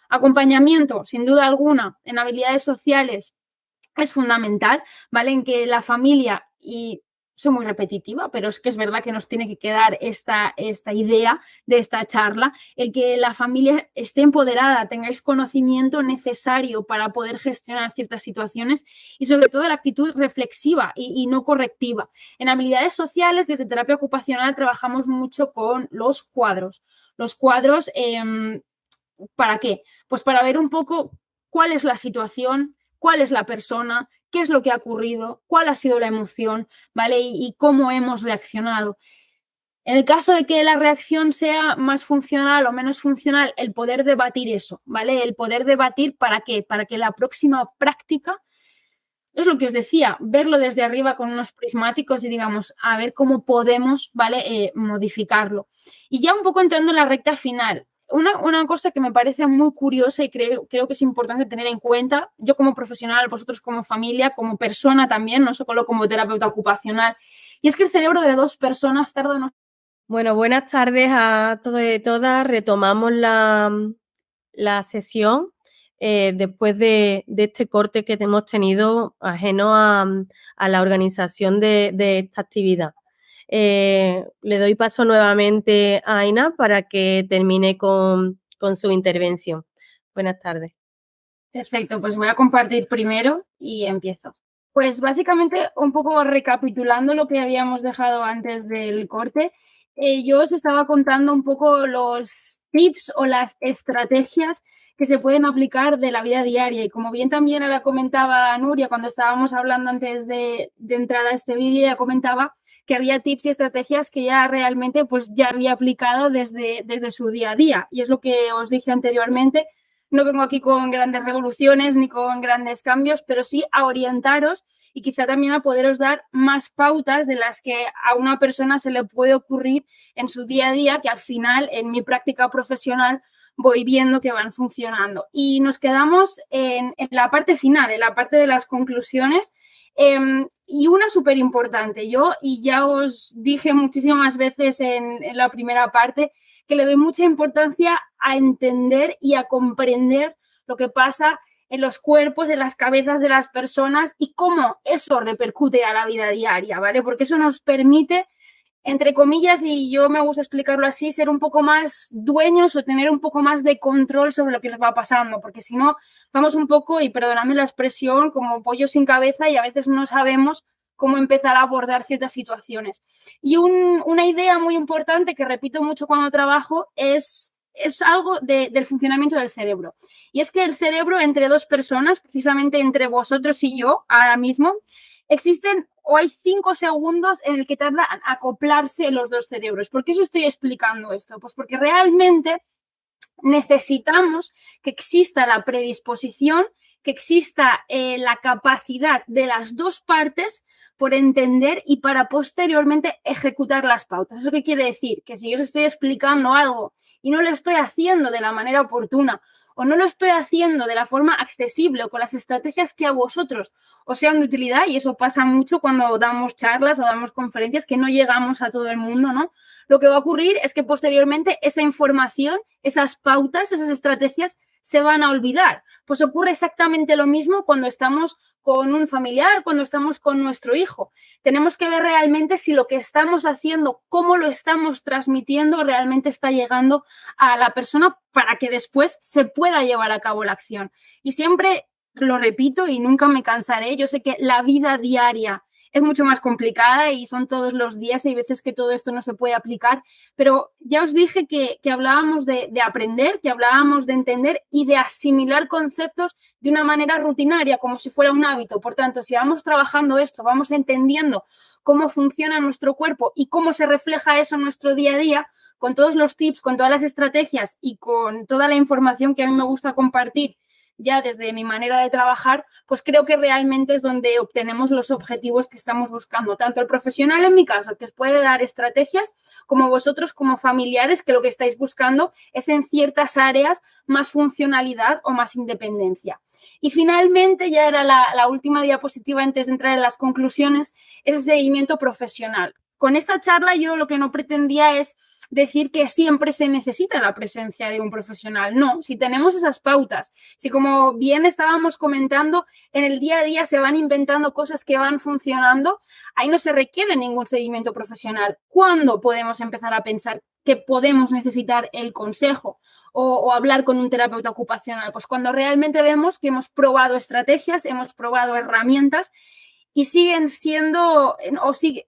Speaker 2: Acompañamiento, sin duda alguna, en habilidades sociales es fundamental, ¿vale? En que la familia, y soy muy repetitiva, pero es que es verdad que nos tiene que quedar esta idea de esta charla, el que la familia esté empoderada, tengáis conocimiento necesario para poder gestionar ciertas situaciones y sobre todo la actitud reflexiva y no correctiva. En habilidades sociales, desde terapia ocupacional, trabajamos mucho con los cuadros. Los cuadros, ¿para qué? Pues para ver un poco cuál es la situación, cuál es la persona, qué es lo que ha ocurrido, cuál ha sido la emoción, ¿vale? Y cómo hemos reaccionado. En el caso de que la reacción sea más funcional o menos funcional, el poder debatir eso, ¿vale? El poder debatir ¿para qué? Para que la próxima práctica, es lo que os decía, verlo desde arriba con unos prismáticos y digamos, a ver cómo podemos, ¿vale? Modificarlo. Y ya un poco entrando en la recta final, una cosa que me parece muy curiosa y creo que es importante tener en cuenta, yo como profesional, vosotros como familia, como persona también, no solo como terapeuta ocupacional, y es que el cerebro de dos personas tarda unos...
Speaker 1: Bueno, buenas tardes a todos y todas. Retomamos la sesión después de este corte que hemos tenido ajeno a la organización de esta actividad. Le doy paso nuevamente a Aina para que termine con su intervención. Buenas tardes.
Speaker 2: Perfecto, pues voy a compartir primero y empiezo. Pues básicamente, un poco recapitulando lo que habíamos dejado antes del corte, yo os estaba contando un poco los tips o las estrategias que se pueden aplicar de la vida diaria. Y como bien también ahora comentaba Nuria cuando estábamos hablando antes de entrar a este vídeo, ya comentaba que había tips y estrategias que ya realmente pues ya había aplicado desde su día a día. Y es lo que os dije anteriormente. No vengo aquí con grandes revoluciones ni con grandes cambios, pero sí a orientaros y quizá también a poderos dar más pautas de las que a una persona se le puede ocurrir en su día a día, que al final en mi práctica profesional voy viendo que van funcionando. Y nos quedamos en la parte final, en la parte de las conclusiones. Y una súper importante, yo, y ya os dije muchísimas veces en la primera parte, que le doy mucha importancia a entender y a comprender lo que pasa en los cuerpos, en las cabezas de las personas y cómo eso repercute a la vida diaria, ¿vale? Porque eso nos permite, entre comillas, y yo me gusta explicarlo así, ser un poco más dueños o tener un poco más de control sobre lo que nos va pasando, porque si no, vamos un poco, y perdonadme la expresión, como pollo sin cabeza y a veces no sabemos cómo empezar a abordar ciertas situaciones. Y una idea muy importante que repito mucho cuando trabajo es algo del funcionamiento del cerebro. Y es que el cerebro entre dos personas, precisamente entre vosotros y yo, ahora mismo, existen o hay 5 segundos en el que tarda en acoplarse los dos cerebros. ¿Por qué os estoy explicando esto? Pues porque realmente necesitamos que exista la predisposición, que exista la capacidad de las dos partes por entender y para posteriormente ejecutar las pautas. ¿Eso qué quiere decir? Que si yo os estoy explicando algo y no lo estoy haciendo de la manera oportuna o no lo estoy haciendo de la forma accesible o con las estrategias que a vosotros os sean de utilidad, y eso pasa mucho cuando damos charlas o damos conferencias que no llegamos a todo el mundo, ¿no? Lo que va a ocurrir es que posteriormente esa información, esas pautas, esas estrategias se van a olvidar. Pues ocurre exactamente lo mismo cuando estamos con un familiar, cuando estamos con nuestro hijo. Tenemos que ver realmente si lo que estamos haciendo, cómo lo estamos transmitiendo, realmente está llegando a la persona para que después se pueda llevar a cabo la acción. Y siempre lo repito y nunca me cansaré, yo sé que la vida diaria es mucho más complicada y son todos los días y hay veces que todo esto no se puede aplicar, pero ya os dije que hablábamos de aprender, que hablábamos de entender y de asimilar conceptos de una manera rutinaria, como si fuera un hábito. Por tanto, si vamos trabajando esto, vamos entendiendo cómo funciona nuestro cuerpo y cómo se refleja eso en nuestro día a día, con todos los tips, con todas las estrategias y con toda la información que a mí me gusta compartir ya desde mi manera de trabajar, pues creo que realmente es donde obtenemos los objetivos que estamos buscando, tanto el profesional en mi caso, que os puede dar estrategias, como vosotros como familiares, que lo que estáis buscando es en ciertas áreas más funcionalidad o más independencia. Y finalmente, ya era la última diapositiva antes de entrar en las conclusiones, ese seguimiento profesional. Con esta charla yo lo que no pretendía es decir que siempre se necesita la presencia de un profesional. No, si tenemos esas pautas, si como bien estábamos comentando, en el día a día se van inventando cosas que van funcionando, ahí no se requiere ningún seguimiento profesional. ¿Cuándo podemos empezar a pensar que podemos necesitar el consejo o hablar con un terapeuta ocupacional? Pues cuando realmente vemos que hemos probado estrategias, hemos probado herramientas y siguen siendo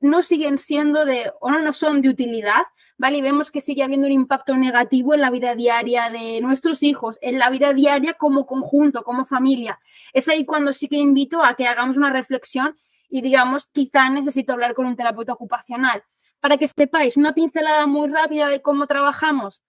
Speaker 2: no siguen siendo o no son de utilidad, ¿vale? Y vemos que sigue habiendo un impacto negativo en la vida diaria de nuestros hijos, en la vida diaria como conjunto, como familia. Es ahí cuando sí que invito a que hagamos una reflexión y digamos, quizá necesito hablar con un terapeuta ocupacional. Para que sepáis una pincelada muy rápida de cómo trabajamos,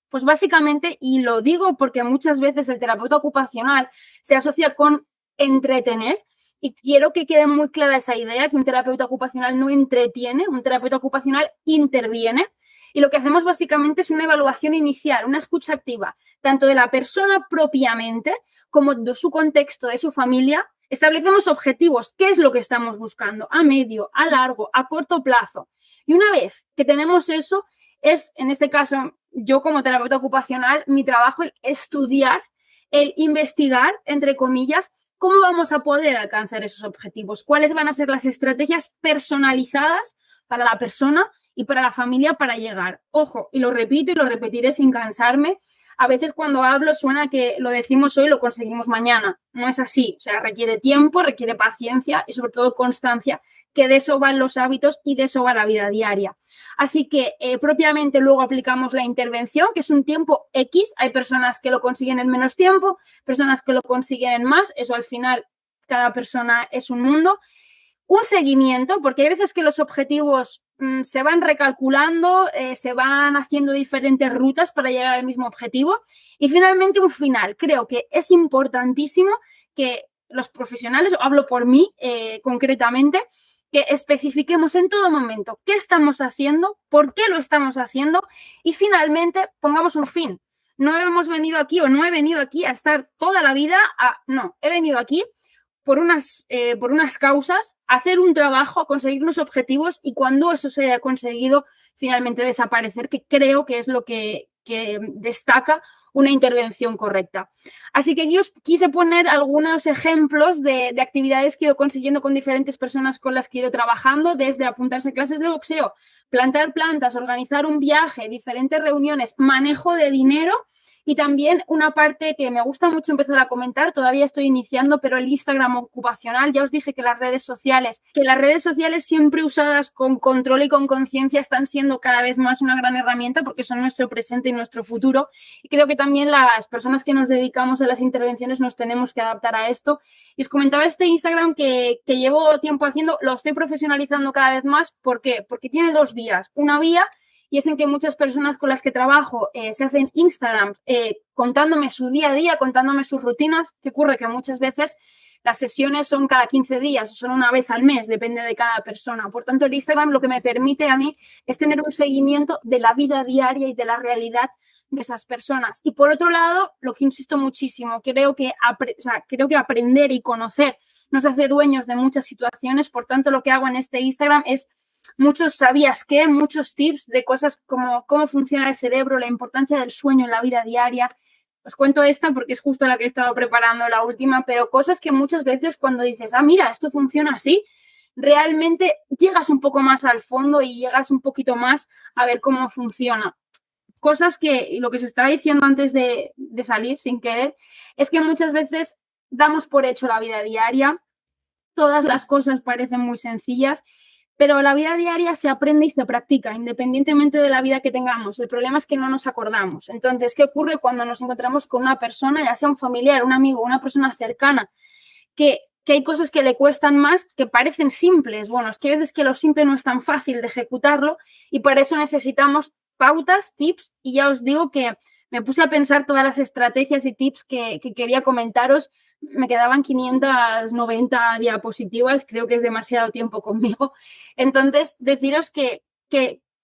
Speaker 2: pues básicamente, y lo digo porque muchas veces el terapeuta ocupacional se asocia con entretener, y quiero que quede muy clara esa idea, que un terapeuta ocupacional no entretiene, un terapeuta ocupacional interviene. Y lo que hacemos básicamente es una evaluación inicial, una escucha activa, tanto de la persona propiamente como de su contexto, de su familia. Establecemos objetivos, qué es lo que estamos buscando, a medio, a largo, a corto plazo. Y una vez que tenemos eso, es, en este caso, yo como terapeuta ocupacional, mi trabajo es estudiar, el investigar, entre comillas, cómo vamos a poder alcanzar esos objetivos, cuáles van a ser las estrategias personalizadas para la persona y para la familia para llegar. Ojo, y lo repito y lo repetiré sin cansarme, a veces cuando hablo suena que lo decimos hoy, lo conseguimos mañana. No es así, o sea, requiere tiempo, requiere paciencia y sobre todo constancia, que de eso van los hábitos y de eso va la vida diaria. Así que propiamente luego aplicamos la intervención, que es un tiempo X. Hay personas que lo consiguen en menos tiempo, personas que lo consiguen en más. Eso al final, cada persona es un mundo. Un seguimiento, porque hay veces que los objetivos se van recalculando, se van haciendo diferentes rutas para llegar al mismo objetivo. Y finalmente un final. Creo que es importantísimo que los profesionales, hablo por mí concretamente, que especifiquemos en todo momento qué estamos haciendo, por qué lo estamos haciendo y finalmente pongamos un fin. No hemos venido aquí o no he venido aquí a estar toda la vida, no, he venido aquí por unas causas, hacer un trabajo, conseguir unos objetivos y cuando eso se haya conseguido, finalmente desaparecer, que creo que es lo que destaca una intervención correcta. Así que aquí os quise poner algunos ejemplos de actividades que he ido consiguiendo con diferentes personas con las que he ido trabajando, desde apuntarse a clases de boxeo, plantar plantas, organizar un viaje, diferentes reuniones, manejo de dinero. Y también una parte que me gusta mucho empezar a comentar, todavía estoy iniciando, pero el Instagram ocupacional. Ya os dije que las redes sociales siempre usadas con control y con conciencia están siendo cada vez más una gran herramienta porque son nuestro presente y nuestro futuro. Y creo que también las personas que nos dedicamos a las intervenciones nos tenemos que adaptar a esto. Y os comentaba este Instagram que llevo tiempo haciendo, lo estoy profesionalizando cada vez más. ¿Por qué? Porque tiene dos vías. Una vía y es en que muchas personas con las que trabajo se hacen Instagram contándome su día a día, contándome sus rutinas. ¿Qué ocurre? Que muchas veces las sesiones son cada 15 días o son una vez al mes, depende de cada persona. Por tanto, el Instagram lo que me permite a mí es tener un seguimiento de la vida diaria y de la realidad de esas personas. Y por otro lado, lo que insisto muchísimo, creo que aprender y conocer nos hace dueños de muchas situaciones. Por tanto, lo que hago en este Instagram es muchos sabías qué, muchos tips de cosas como cómo funciona el cerebro, la importancia del sueño en la vida diaria. Os cuento esta porque es justo la que he estado preparando, la última, pero cosas que muchas veces cuando dices, mira, esto funciona así, realmente llegas un poco más al fondo y llegas un poquito más a ver cómo funciona. Cosas que, lo que os estaba diciendo antes de salir sin querer, es que muchas veces damos por hecho la vida diaria, todas las cosas parecen muy sencillas, pero la vida diaria se aprende y se practica, independientemente de la vida que tengamos. El problema es que no nos acordamos. Entonces, ¿qué ocurre cuando nos encontramos con una persona, ya sea un familiar, un amigo, una persona cercana, que hay cosas que le cuestan más, que parecen simples? Bueno, es que a veces que lo simple no es tan fácil de ejecutarlo y para eso necesitamos pautas, tips, y ya os digo que me puse a pensar todas las estrategias y tips que quería comentaros. Me quedaban 590 diapositivas, creo que es demasiado tiempo conmigo. Entonces, deciros que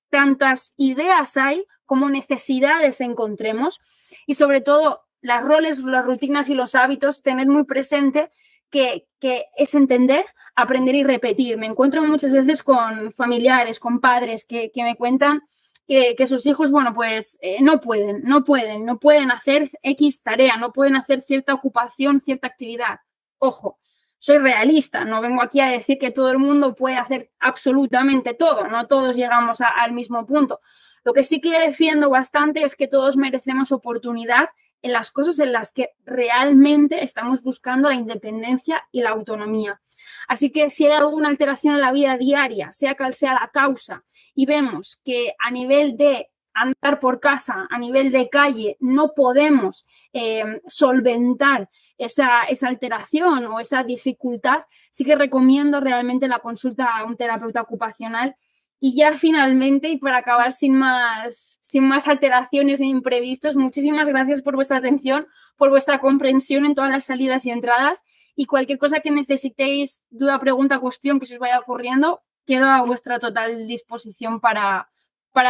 Speaker 2: tantas ideas hay como necesidades encontremos y sobre todo las roles, las rutinas y los hábitos, tened muy presente que es entender, aprender y repetir. Me encuentro muchas veces con familiares, con padres que me cuentan que sus hijos, bueno, pues no pueden hacer X tarea, no pueden hacer cierta ocupación, cierta actividad. Ojo, soy realista, no vengo aquí a decir que todo el mundo puede hacer absolutamente todo, no todos llegamos al mismo punto. Lo que sí que defiendo bastante es que todos merecemos oportunidad en las cosas en las que realmente estamos buscando la independencia y la autonomía. Así que si hay alguna alteración en la vida diaria, sea cual sea la causa, y vemos que a nivel de andar por casa a nivel de calle no podemos solventar esa alteración o esa dificultad, sí que recomiendo realmente la consulta a un terapeuta ocupacional. Y ya finalmente, y para acabar sin más alteraciones ni imprevistos, muchísimas gracias por vuestra atención, por vuestra comprensión en todas las salidas y entradas, y cualquier cosa que necesitéis, duda, pregunta, cuestión que se os vaya ocurriendo, quedo a vuestra total disposición para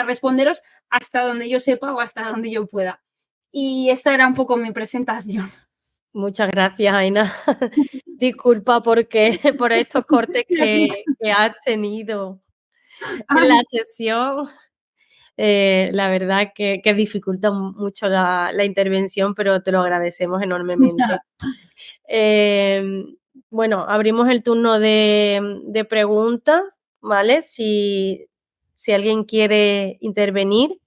Speaker 2: responderos hasta donde yo sepa o hasta donde yo pueda. Y esta era un poco mi presentación.
Speaker 1: Muchas gracias, Aina. Disculpa por estos cortes que has tenido en la sesión. La verdad que dificulta mucho la intervención, pero te lo agradecemos enormemente. Bueno, abrimos el turno de preguntas, ¿vale? Si alguien quiere intervenir.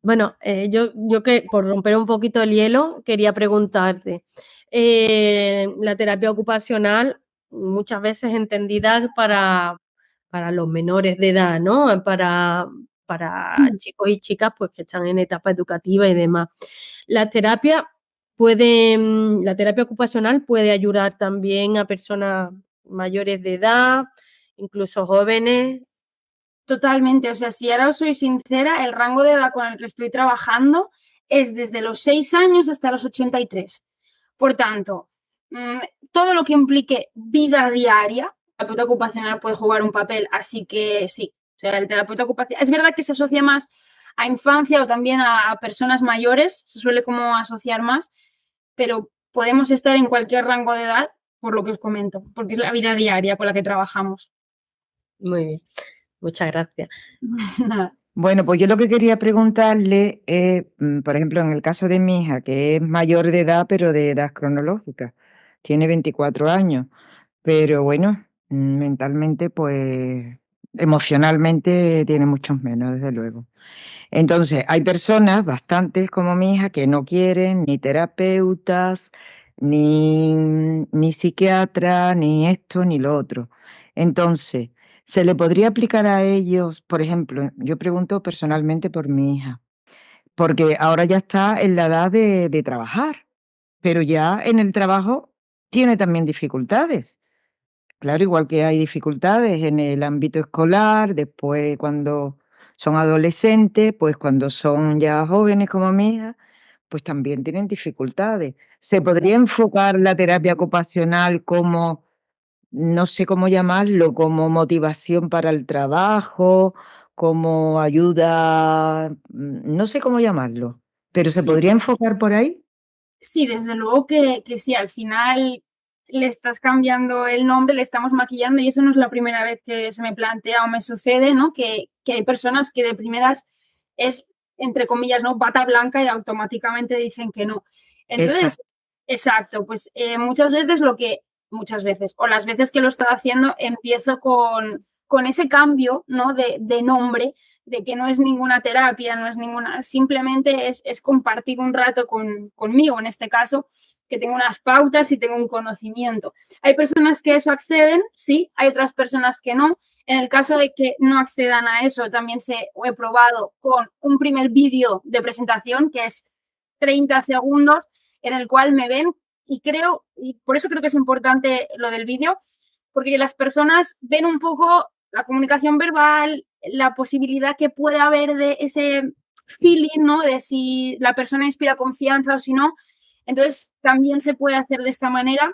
Speaker 1: Bueno, yo que por romper un poquito el hielo, quería preguntarte. La terapia ocupacional muchas veces entendida para los menores de edad, ¿no? Para chicos y chicas pues que están en etapa educativa y demás. La terapia ocupacional puede ayudar también a personas mayores de edad, incluso jóvenes.
Speaker 2: Totalmente, o sea, si ahora os soy sincera, el rango de edad con el que estoy trabajando es desde los 6 años hasta los 83. Por tanto, todo lo que implique vida diaria, el terapeuta ocupacional puede jugar un papel, así que sí, o sea, el terapeuta ocupacional, es verdad que se asocia más a infancia o también a personas mayores, se suele como asociar más, pero podemos estar en cualquier rango de edad, por lo que os comento, porque es la vida diaria con la que trabajamos.
Speaker 1: Muy bien. Muchas gracias.
Speaker 3: Bueno, pues yo lo que quería preguntarle es, por ejemplo, en el caso de mi hija, que es mayor de edad, pero de edad cronológica, tiene 24 años, pero bueno, mentalmente, pues emocionalmente tiene muchos menos, desde luego. Entonces, hay personas, bastantes como mi hija, que no quieren ni terapeutas, ni psiquiatra, ni esto, ni lo otro. Entonces, ¿se le podría aplicar a ellos, por ejemplo, yo pregunto personalmente por mi hija, porque ahora ya está en la edad de trabajar, pero ya en el trabajo tiene también dificultades. Claro, igual que hay dificultades en el ámbito escolar, después cuando son adolescentes, pues cuando son ya jóvenes como mi hija, pues también tienen dificultades. ¿Se podría enfocar la terapia ocupacional como, no sé cómo llamarlo, como motivación para el trabajo, como ayuda, no sé cómo llamarlo, pero se
Speaker 2: Sí.
Speaker 3: podría enfocar por ahí?
Speaker 2: Sí, desde luego que sí, al final le estás cambiando el nombre, le estamos maquillando y eso no es la primera vez que se me plantea o me sucede, ¿no? Que hay personas que de primeras es, entre comillas, ¿no? Bata blanca y automáticamente dicen que no. Entonces, exacto, pues muchas veces o las veces que lo estoy haciendo, empiezo con ese cambio, ¿no? De nombre, de que no es ninguna terapia, no es ninguna, simplemente es compartir un rato conmigo, en este caso, que tengo unas pautas y tengo un conocimiento. Hay personas que eso acceden, sí, hay otras personas que no. En el caso de que no accedan a eso, también he probado con un primer vídeo de presentación, que es 30 segundos, en el cual me ven y por eso creo que es importante lo del vídeo, porque las personas ven un poco la comunicación verbal, la posibilidad que puede haber de ese feeling, ¿no? De si la persona inspira confianza o si no. Entonces, también se puede hacer de esta manera.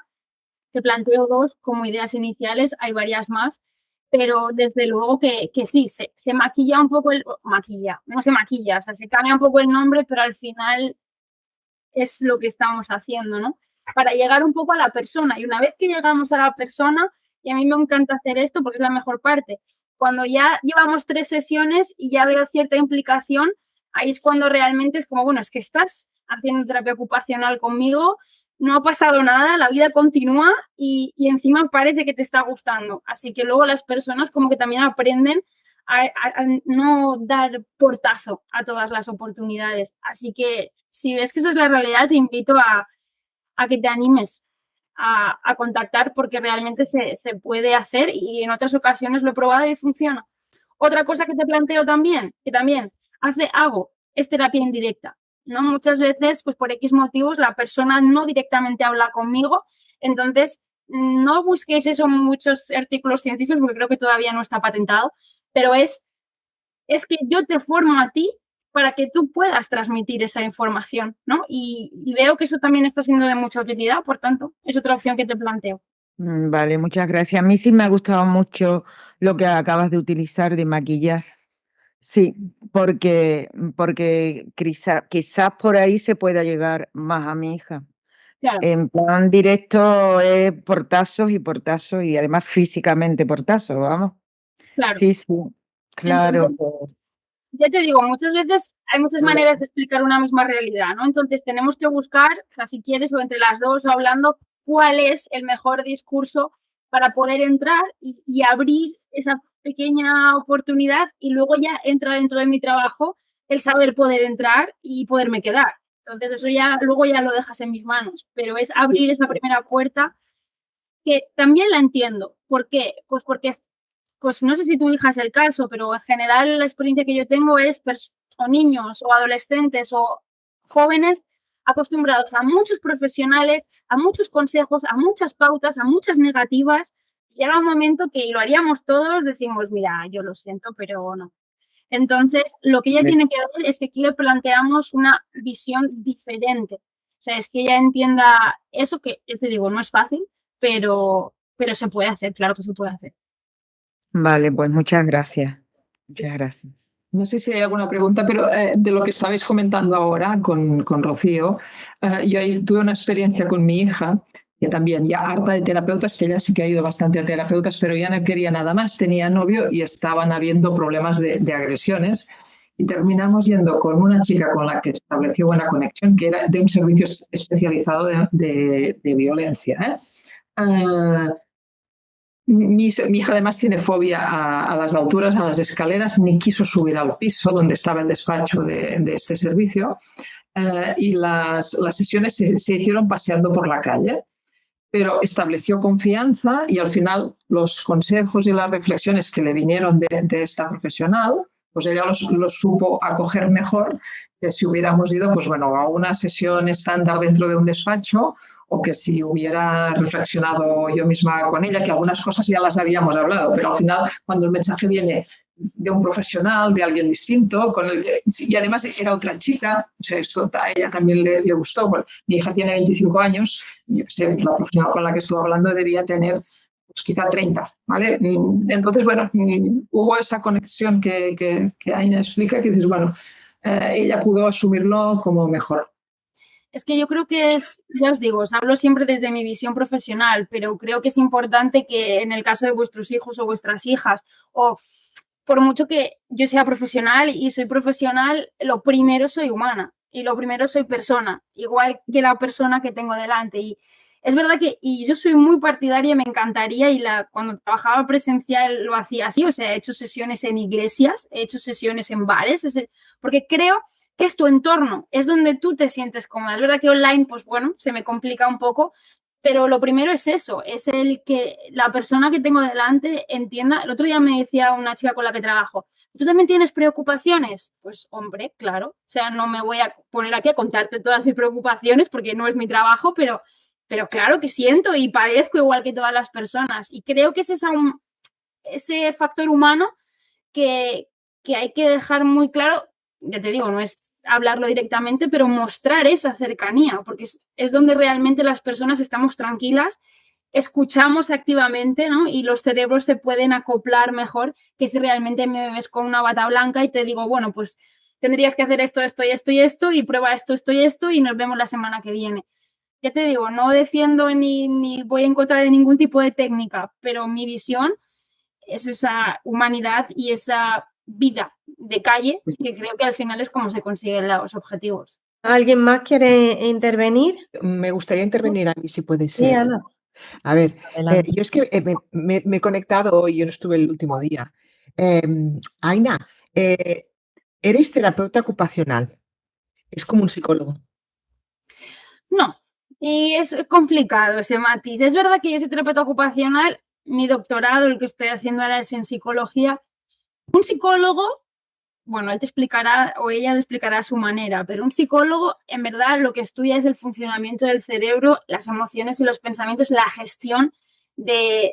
Speaker 2: Te planteo dos como ideas iniciales, hay varias más, pero desde luego que sí, se maquilla un poco no se maquilla, o sea, se cambia un poco el nombre, pero al final es lo que estamos haciendo, ¿no? Para llegar un poco a la persona. Y una vez que llegamos a la persona, y a mí me encanta hacer esto porque es la mejor parte, cuando ya llevamos 3 sesiones y ya veo cierta implicación, ahí es cuando realmente es como, bueno, es que estás haciendo terapia ocupacional conmigo, no ha pasado nada, la vida continúa y encima parece que te está gustando. Así que luego las personas como que también aprenden a no dar portazo a todas las oportunidades. Así que si ves que esa es la realidad, te invito a que te animes a contactar porque realmente se puede hacer y en otras ocasiones lo he probado y funciona. Otra cosa que te planteo también, que también es terapia indirecta, ¿no? Muchas veces, pues por X motivos, la persona no directamente habla conmigo, entonces no busquéis eso en muchos artículos científicos porque creo que todavía no está patentado, pero es que yo te formo a ti para que tú puedas transmitir esa información, ¿no? Y veo que eso también está siendo de mucha utilidad, por tanto, es otra opción que te planteo.
Speaker 3: Vale, muchas gracias. A mí sí me ha gustado mucho lo que acabas de utilizar de maquillar. Sí, porque quizás por ahí se pueda llegar más a mi hija.
Speaker 2: Claro,
Speaker 3: En plan directo es portazos y además físicamente portazos, vamos.
Speaker 2: claro.
Speaker 3: Sí, sí, claro.
Speaker 2: Entonces, ya te digo, muchas veces hay muchas maneras de explicar una misma realidad, ¿no? Entonces tenemos que buscar, o sea, si quieres, o entre las dos, o hablando, cuál es el mejor discurso para poder entrar y abrir esa pequeña oportunidad y luego ya entra dentro de mi trabajo el saber poder entrar y poderme quedar. Entonces eso ya, luego ya lo dejas en mis manos, pero es abrir esa primera puerta que también la entiendo. ¿Por qué? Pues porque pues no sé si tu hija es el caso, pero en general la experiencia que yo tengo es o niños o adolescentes o jóvenes acostumbrados a muchos profesionales, a muchos consejos, a muchas pautas, a muchas negativas. Llega un momento que, y lo haríamos todos, decimos, mira, yo lo siento, pero no. Entonces, lo que ella tiene que ver es que aquí le planteamos una visión diferente. O sea, es que ella entienda eso que, yo te digo, no es fácil, pero se puede hacer, claro que se puede hacer.
Speaker 3: Vale, pues muchas gracias. Muchas gracias.
Speaker 4: No sé si hay alguna pregunta, pero de lo que estabais comentando ahora con Rocío, yo ahí tuve una experiencia con mi hija, que también ya harta de terapeutas, que ella sí que ha ido bastante a terapeutas, pero ya no quería nada más, tenía novio y estaban habiendo problemas de agresiones. Y terminamos yendo con una chica con la que estableció buena conexión, que era de un servicio especializado de violencia. Mi hija además tiene fobia a las alturas, a las escaleras, ni quiso subir al piso donde estaba el despacho de este servicio y las sesiones se hicieron paseando por la calle, pero estableció confianza y al final los consejos y las reflexiones que le vinieron de esta profesional, pues ella los supo acoger mejor que si hubiéramos ido pues bueno, a una sesión estándar dentro de un despacho o que si hubiera reflexionado yo misma con ella, que algunas cosas ya las habíamos hablado, pero al final cuando el mensaje viene de un profesional, de alguien distinto, y además era otra chica, o sea, esto a ella también le gustó, porque mi hija tiene 25 años, yo sé, la profesional con la que estuve hablando debía tener pues, quizá 30, ¿vale? Entonces, bueno, hubo esa conexión que Aina explica, que dices, bueno, ella pudo asumirlo como mejor.
Speaker 2: Es que yo creo que ya os digo, os hablo siempre desde mi visión profesional, pero creo que es importante que en el caso de vuestros hijos o vuestras hijas, o por mucho que yo sea profesional y soy profesional, lo primero soy humana y lo primero soy persona, igual que la persona que tengo delante. Y es verdad que y yo soy muy partidaria, me encantaría, y cuando trabajaba presencial lo hacía así, o sea, he hecho sesiones en iglesias, he hecho sesiones en bares, porque creo que es tu entorno, es donde tú te sientes cómoda. Es verdad que online, pues bueno, se me complica un poco, pero lo primero es eso, es el que la persona que tengo delante entienda. El otro día me decía una chica con la que trabajo, ¿tú también tienes preocupaciones? Pues hombre, claro, o sea, no me voy a poner aquí a contarte todas mis preocupaciones porque no es mi trabajo, pero claro que siento y padezco igual que todas las personas. Y creo que es ese factor humano que hay que dejar muy claro. Ya te digo, no es hablarlo directamente, pero mostrar esa cercanía, porque es donde realmente las personas estamos tranquilas, escuchamos activamente, ¿no? Y los cerebros se pueden acoplar mejor que si realmente me ves con una bata blanca y te digo, bueno, pues tendrías que hacer esto, esto y esto y esto, y prueba esto, esto y esto, y nos vemos la semana que viene. Ya te digo, no defiendo ni voy en contra de ningún tipo de técnica, pero mi visión es esa humanidad y esa vida de calle, que creo que al final es como se consiguen los objetivos.
Speaker 1: ¿Alguien más quiere intervenir?
Speaker 5: Me gustaría intervenir a mí, si puede
Speaker 1: Sí,
Speaker 5: ser.
Speaker 1: Ana.
Speaker 5: A ver,
Speaker 1: Adelante.
Speaker 5: yo es que me he conectado hoy, yo no estuve el último día. Aina, eres terapeuta ocupacional. Es como un psicólogo.
Speaker 2: No, y es complicado ese matiz. Es verdad que yo soy terapeuta ocupacional, mi doctorado, el que estoy haciendo ahora es en psicología. Un psicólogo bueno, él te explicará o ella te explicará a su manera, pero un psicólogo en verdad lo que estudia es el funcionamiento del cerebro, las emociones y los pensamientos, la gestión de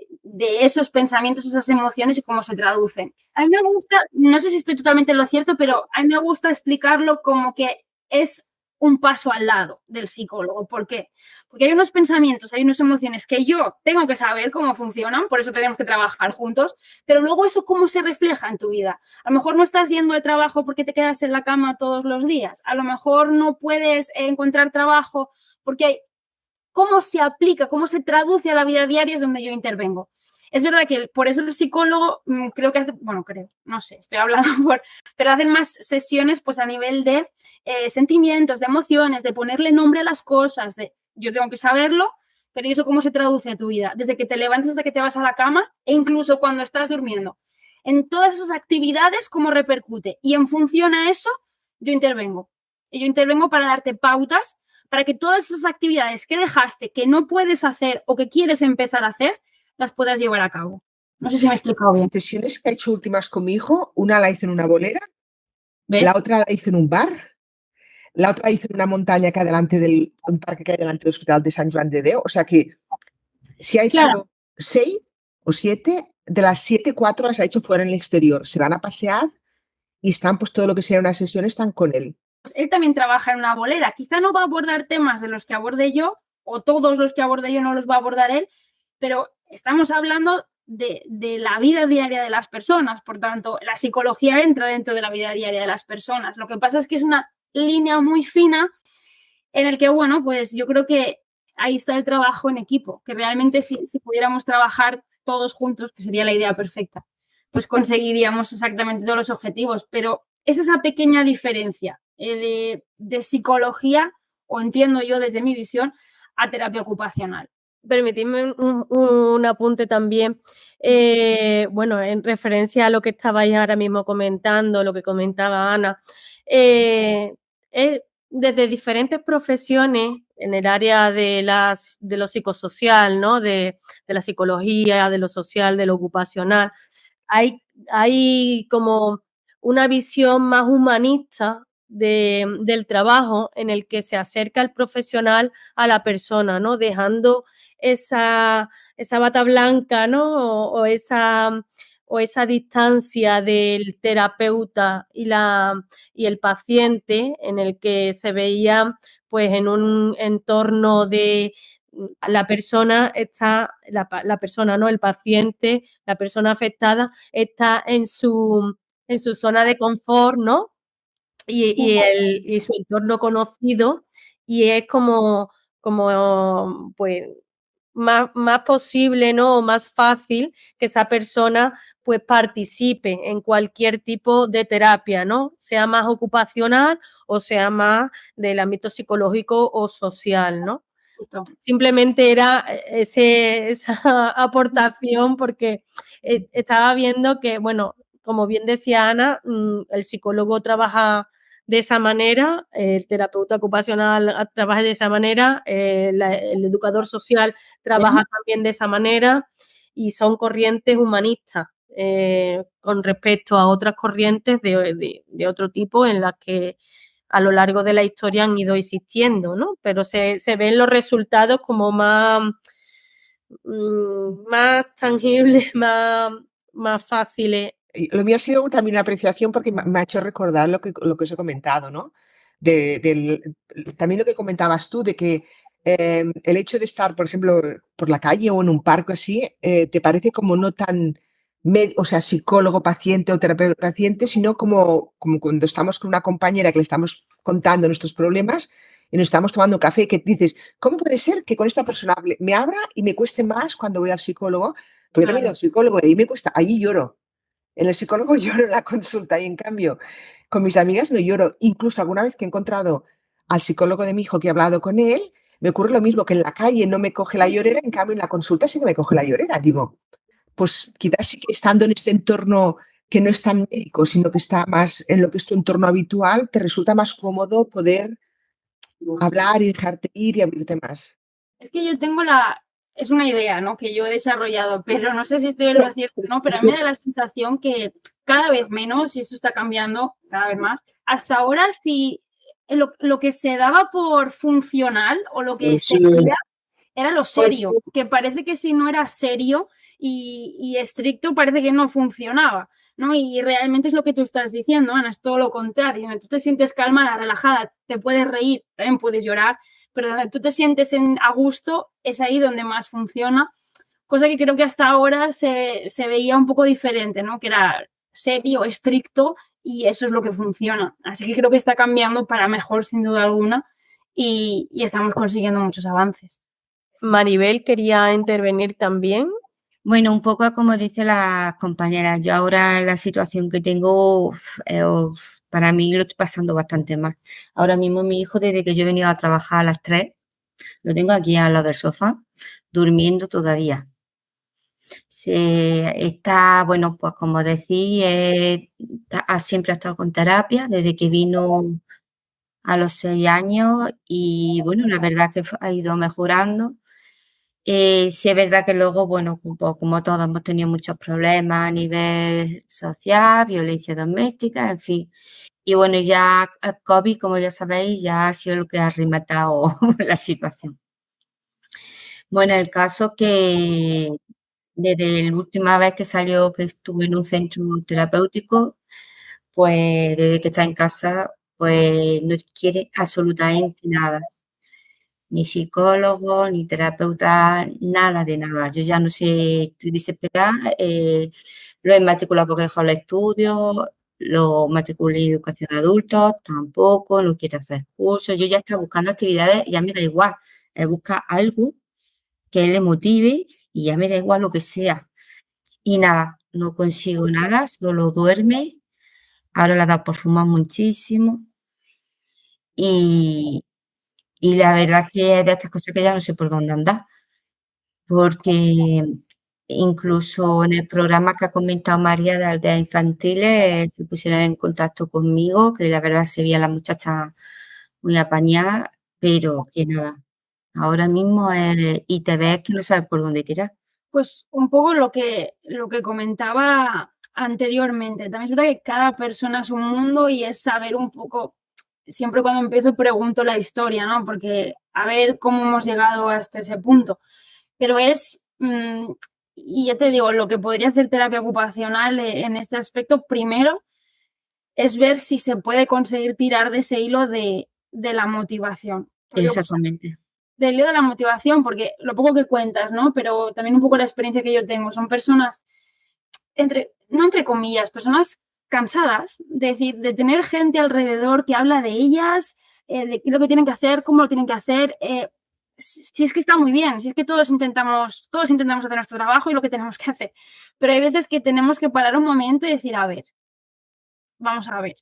Speaker 2: esos pensamientos, esas emociones y cómo se traducen. A mí me gusta, no sé si estoy totalmente en lo cierto, pero a mí me gusta explicarlo como que es un paso al lado del psicólogo. ¿Por qué? Porque hay unos pensamientos, hay unas emociones que yo tengo que saber cómo funcionan, por eso tenemos que trabajar juntos, pero luego eso cómo se refleja en tu vida. A lo mejor no estás yendo de trabajo porque te quedas en la cama todos los días, a lo mejor no puedes encontrar trabajo porque hay cómo se aplica, cómo se traduce a la vida diaria es donde yo intervengo. Es verdad que por eso el psicólogo creo que hace, bueno, creo, no sé, estoy hablando pero hacen más sesiones pues a nivel de sentimientos, de emociones, de ponerle nombre a las cosas, de yo tengo que saberlo, pero ¿y eso cómo se traduce a tu vida? Desde que te levantas hasta que te vas a la cama e incluso cuando estás durmiendo. En todas esas actividades, ¿cómo repercute? Y en función a eso, yo intervengo. Y yo intervengo para darte pautas para que todas esas actividades que dejaste, que no puedes hacer o que quieres empezar a hacer, las puedas llevar a cabo. No sé si me he explicado bien.
Speaker 5: Las sesiones que he hecho últimas con mi hijo, una la hice en una bolera,
Speaker 2: ¿Ves?
Speaker 5: la otra la hice en un bar, la otra la hice en una montaña que hay delante un parque que hay delante del Hospital de San Juan de Déu. O sea que si ha hecho
Speaker 2: Claro.
Speaker 5: 6 o 7, de las 7, 4 las ha hecho fuera en el exterior. Se van a pasear y están, pues todo lo que sea una sesión, están con él.
Speaker 2: Pues él también trabaja en una bolera. Quizá no va a abordar temas de los que aborde yo, o todos los que aborde yo no los va a abordar él, pero estamos hablando de la vida diaria de las personas. Por tanto, la psicología entra dentro de la vida diaria de las personas. Lo que pasa es que es una línea muy fina en el que, bueno, pues yo creo que ahí está el trabajo en equipo, que realmente si pudiéramos trabajar todos juntos, que sería la idea perfecta, pues conseguiríamos exactamente todos los objetivos, pero es esa pequeña diferencia de psicología, o entiendo yo desde mi visión, a terapia ocupacional.
Speaker 1: Permitidme un apunte también. Bueno, en referencia a lo que estabais ahora mismo comentando, lo que comentaba Ana, desde diferentes profesiones en el área de lo psicosocial, ¿no? De la psicología, de lo social, de lo ocupacional, hay como una visión más humanista del trabajo en el que se acerca el profesional a la persona, ¿no? Dejando esa bata blanca, ¿no? O esa distancia del terapeuta y el paciente, en el que se veía pues en un entorno de la persona está, la persona, ¿no? El paciente, la persona afectada está en su zona de confort, ¿no? Y su entorno conocido, y es como pues más posible, ¿no? O más fácil que esa persona pues participe en cualquier tipo de terapia, ¿no? Sea más ocupacional o sea más del ámbito psicológico o social, ¿no?
Speaker 2: Justo.
Speaker 1: Simplemente era esa aportación porque estaba viendo que, bueno, como bien decía Ana, el psicólogo trabaja de esa manera, el terapeuta ocupacional trabaja de esa manera, el educador social trabaja también de esa manera, y son corrientes humanistas con respecto a otras corrientes de otro tipo en las que a lo largo de la historia han ido existiendo, ¿no? Pero se ven los resultados como más tangibles, más fáciles.
Speaker 5: Lo mío ha sido también la apreciación porque me ha hecho recordar lo que os he comentado, ¿no? También lo que comentabas tú, de que el hecho de estar, por ejemplo, por la calle o en un parque así, te parece como no tan, o sea, psicólogo paciente o terapeuta paciente, sino como cuando estamos con una compañera que le estamos contando nuestros problemas y nos estamos tomando un café, que dices, ¿cómo puede ser que con esta persona me abra y me cueste más cuando voy al psicólogo? Porque yo también he ido al psicólogo y ahí me cuesta, allí lloro. En el psicólogo lloro en la consulta y en cambio con mis amigas no lloro. Incluso alguna vez que he encontrado al psicólogo de mi hijo que he hablado con él, me ocurre lo mismo, que en la calle no me coge la llorera, en cambio en la consulta sí que me coge la llorera. Digo, pues quizás sí que estando en este entorno que no es tan médico, sino que está más en lo que es tu entorno habitual, te resulta más cómodo poder hablar y dejarte ir y abrirte más.
Speaker 2: Es que yo tengo es una idea, ¿no? Que yo he desarrollado, pero no sé si estoy en lo cierto, ¿no? Pero a mí me da la sensación que cada vez menos, y esto está cambiando cada vez más. Hasta ahora, si lo que se daba por funcional o lo que se hacía era lo serio, que parece que si no era serio y estricto parece que no funcionaba, ¿no? Y realmente es lo que tú estás diciendo, Ana, es todo lo contrario. Donde tú te sientes calmada, relajada, te puedes reír, también puedes llorar, pero donde tú te sientes a gusto es ahí donde más funciona, cosa que creo que hasta ahora se veía un poco diferente, ¿no? Que era serio, estricto, y eso es lo que funciona. Así que creo que está cambiando para mejor, sin duda alguna, y estamos consiguiendo muchos avances.
Speaker 1: Maribel quería intervenir también.
Speaker 6: Bueno, un poco como dice la compañera, yo ahora la situación que tengo, para mí lo estoy pasando bastante mal. Ahora mismo mi hijo, desde que yo he venido a trabajar a las 3, lo tengo aquí al lado del sofá, durmiendo todavía. Está, bueno, pues como decís, siempre ha estado con terapia desde que vino a los 6 años y bueno, la verdad que ha ido mejorando. Sí es verdad que luego, bueno, como todos hemos tenido muchos problemas a nivel social, violencia doméstica, en fin. Y bueno, ya el COVID, como ya sabéis, ya ha sido lo que ha rematado la situación. Bueno, el caso que desde la última vez que salió, que estuve en un centro terapéutico, pues desde que está en casa, pues no quiere absolutamente nada. Ni psicólogo, ni terapeuta, nada de nada. Yo ya no sé, estoy desesperada. Lo he matriculado porque he dejado el estudio, lo matriculé en educación de adultos, tampoco, no quiere hacer cursos. Yo ya estaba buscando actividades, ya me da igual. Busca algo que le motive y ya me da igual lo que sea. Y nada, no consigo nada, solo duerme. Ahora la da por fumar muchísimo. Y la verdad que es de estas cosas que ya no sé por dónde andar, porque incluso en el programa que ha comentado María de aldeas infantiles se pusieron en contacto conmigo, que la verdad se veía la muchacha muy apañada, pero que nada, ahora mismo y te ves que no sabes por dónde tirar.
Speaker 2: Pues un poco lo que comentaba anteriormente. También es verdad que cada persona es un mundo y es saber un poco, siempre cuando empiezo pregunto la historia, ¿no? Porque a ver cómo hemos llegado hasta ese punto. Pero y ya te digo, lo que podría hacer terapia ocupacional en este aspecto, primero, es ver si se puede conseguir tirar de ese hilo de la motivación. Porque,
Speaker 6: Exactamente.
Speaker 2: del hilo de la motivación, porque lo poco que cuentas, ¿no? Pero también un poco la experiencia que yo tengo, son personas, no entre comillas, personas cansadas de tener gente alrededor que habla de ellas, de qué es lo que tienen que hacer, cómo lo tienen que hacer. Si es que está muy bien, si es que todos intentamos hacer nuestro trabajo y lo que tenemos que hacer, pero hay veces que tenemos que parar un momento y decir, a ver, vamos a ver,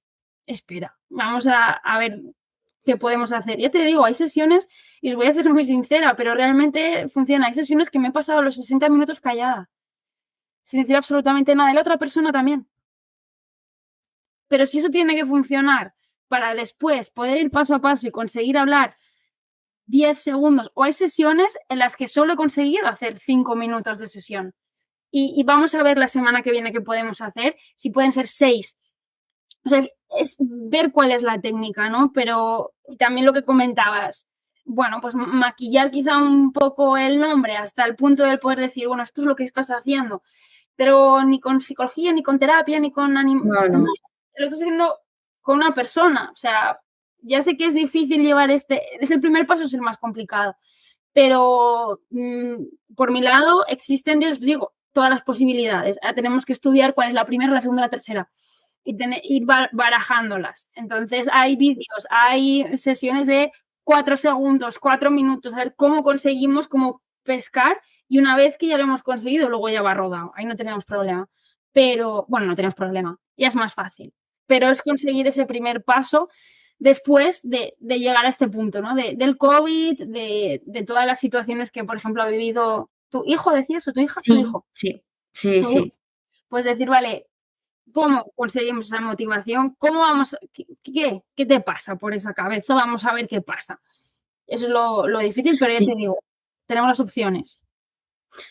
Speaker 2: espera, vamos a ver qué podemos hacer. Ya te digo, hay sesiones, y os voy a ser muy sincera, pero realmente funciona. Hay sesiones que me he pasado los 60 minutos callada, sin decir absolutamente nada, y la otra persona también. Pero si eso tiene que funcionar para después poder ir paso a paso y conseguir hablar 10 segundos, o hay sesiones en las que solo he conseguido hacer 5 minutos de sesión. Y vamos a ver la semana que viene qué podemos hacer, si pueden ser 6. O sea, es ver cuál es la técnica, ¿no? Pero también lo que comentabas, bueno, pues maquillar quizá un poco el nombre hasta el punto de poder decir, bueno, esto es lo que estás haciendo, pero ni con psicología, ni con terapia, ni con
Speaker 6: No.
Speaker 2: Lo estás haciendo con una persona. O sea, ya sé que es difícil llevar es el primer paso, es el más complicado, pero por mi lado existen, os digo, todas las posibilidades. Ahora tenemos que estudiar cuál es la primera, la segunda, la tercera y ir barajándolas. Entonces hay vídeos, hay sesiones de 4 segundos, 4 minutos, a ver cómo conseguimos, cómo pescar, y una vez que ya lo hemos conseguido, luego ya va rodado, ahí no tenemos problema. Pero, bueno, no tenemos problema, ya es más fácil. Pero es conseguir ese primer paso después de llegar a este punto, ¿no? Del COVID, de todas las situaciones que, por ejemplo, ha vivido tu hijo, ¿decías? ¿O tu hija?
Speaker 6: Sí,
Speaker 2: ¿Tu hijo?
Speaker 6: sí.
Speaker 2: Pues decir, vale, ¿cómo conseguimos esa motivación? ¿Cómo vamos? ¿Qué te pasa por esa cabeza? Vamos a ver qué pasa. Eso es lo difícil, pero ya te digo, tenemos las opciones.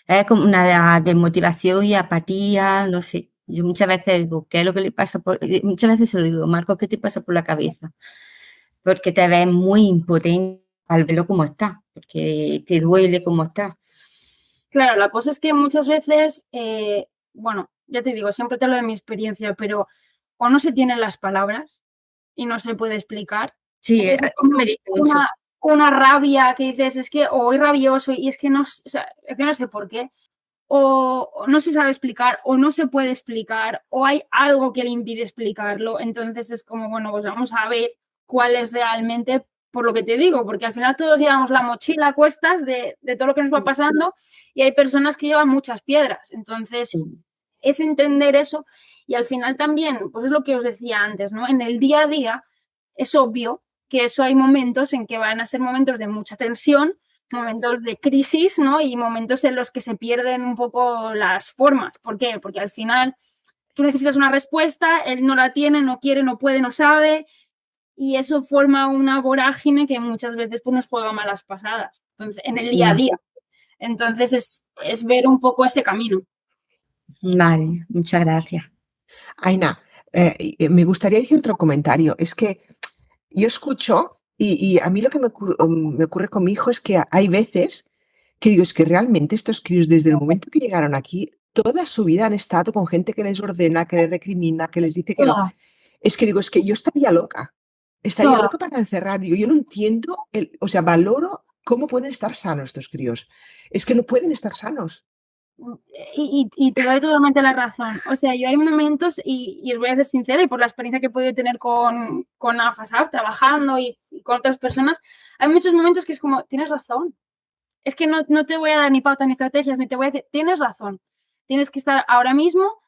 Speaker 6: Es como una desmotivación y apatía, no sé, Yo muchas veces digo, ¿qué es lo que le pasa? Muchas veces se lo digo, Marcos, ¿qué te pasa por la cabeza? Porque te ves muy impotente al verlo como está, porque te duele como está.
Speaker 2: Claro, la cosa es que muchas veces, bueno, ya te digo, siempre te hablo de mi experiencia, pero o no se tienen las palabras y no se puede explicar.
Speaker 6: Sí,
Speaker 2: Es
Speaker 6: eso
Speaker 2: como
Speaker 6: me dice mucho.
Speaker 2: una rabia que dices, es que o voy rabioso y es que no, o sea, es que no sé por qué. O no se sabe explicar, o no se puede explicar, o hay algo que le impide explicarlo. Entonces es como, bueno, pues vamos a ver cuál es realmente, por lo que te digo, porque al final todos llevamos la mochila a cuestas de todo lo que nos va pasando y hay personas que llevan muchas piedras. Entonces es entender eso y al final también, pues es lo que os decía antes, ¿no? En el día a día es obvio que eso hay momentos en que van a ser momentos de mucha tensión, momentos de crisis, ¿no? Y momentos en los que se pierden un poco las formas. ¿Por qué? Porque al final tú necesitas una respuesta, él no la tiene, no quiere, no puede, no sabe, y eso forma una vorágine que muchas veces pues, nos juega malas pasadas. Entonces, en el día a día. Entonces es ver un poco ese camino.
Speaker 6: Vale, muchas gracias.
Speaker 5: Aina, me gustaría decir otro comentario. Es que yo escucho y a mí lo que me ocurre con mi hijo es que hay veces que digo, es que realmente estos críos desde el momento que llegaron aquí, toda su vida han estado con gente que les ordena, que les recrimina, que les dice que no. Es que digo, es que yo estaría loca para encerrar. Digo, yo no entiendo, o sea, valoro cómo pueden estar sanos estos críos. Es que no pueden estar sanos.
Speaker 2: Y te doy totalmente la razón. O sea, yo hay momentos, y os voy a ser sincera, y por la experiencia que he podido tener con AFASAP, trabajando y con otras personas, hay muchos momentos que es como, tienes razón. Es que no te voy a dar ni pautas ni estrategias, ni te voy a decir, tienes razón. Tienes que estar ahora mismo,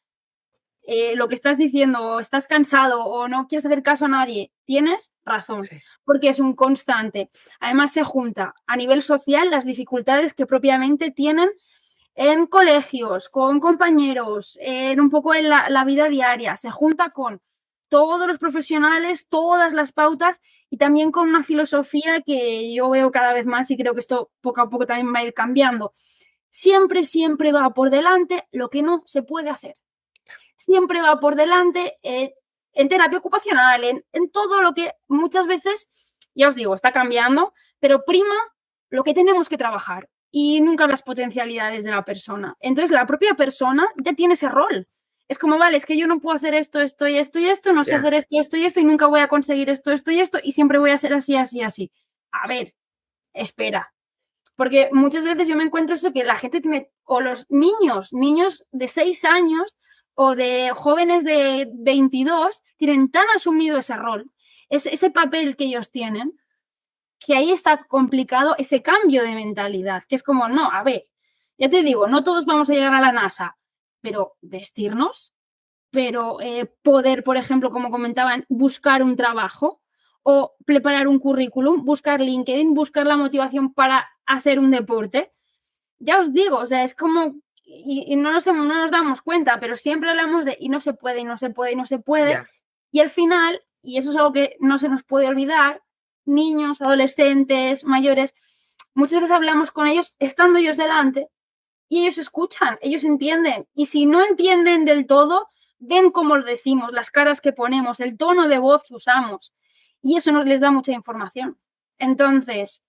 Speaker 2: lo que estás diciendo, o estás cansado, o no quieres hacer caso a nadie, tienes razón.
Speaker 5: Sí.
Speaker 2: Porque es un constante. Además, se junta a nivel social las dificultades que propiamente tienen en colegios, con compañeros, en un poco en la vida diaria, se junta con todos los profesionales, todas las pautas y también con una filosofía que yo veo cada vez más y creo que esto poco a poco también va a ir cambiando. Siempre, siempre va por delante lo que no se puede hacer. Siempre va por delante en terapia ocupacional, en todo lo que muchas veces, ya os digo, está cambiando, pero prima lo que tenemos que trabajar y nunca las potencialidades de la persona. Entonces, la propia persona ya tiene ese rol. Es como, vale, es que yo no puedo hacer esto, esto y esto y esto, no sé hacer esto, esto y esto, y nunca voy a conseguir esto, esto y esto, y siempre voy a ser así, así, así. A ver, espera. Porque muchas veces yo me encuentro eso que la gente tiene, o los niños de 6 años o de jóvenes de 22, tienen tan asumido ese rol, ese papel que ellos tienen, que ahí está complicado ese cambio de mentalidad, que es como, no, a ver, ya te digo, no todos vamos a llegar a la NASA, pero vestirnos, pero poder, por ejemplo, como comentaban, buscar un trabajo o preparar un currículum, buscar LinkedIn, buscar la motivación para hacer un deporte. Ya os digo, o sea, es como, y no nos damos cuenta, pero siempre hablamos de, y no se puede, y no se puede, y no se puede.
Speaker 5: Yeah.
Speaker 2: Y al final, y eso es algo que no se nos puede olvidar, niños, adolescentes, mayores, muchas veces hablamos con ellos estando ellos delante y ellos escuchan, ellos entienden. Y si no entienden del todo, ven cómo lo decimos, las caras que ponemos, el tono de voz que usamos. Y eso nos les da mucha información. Entonces,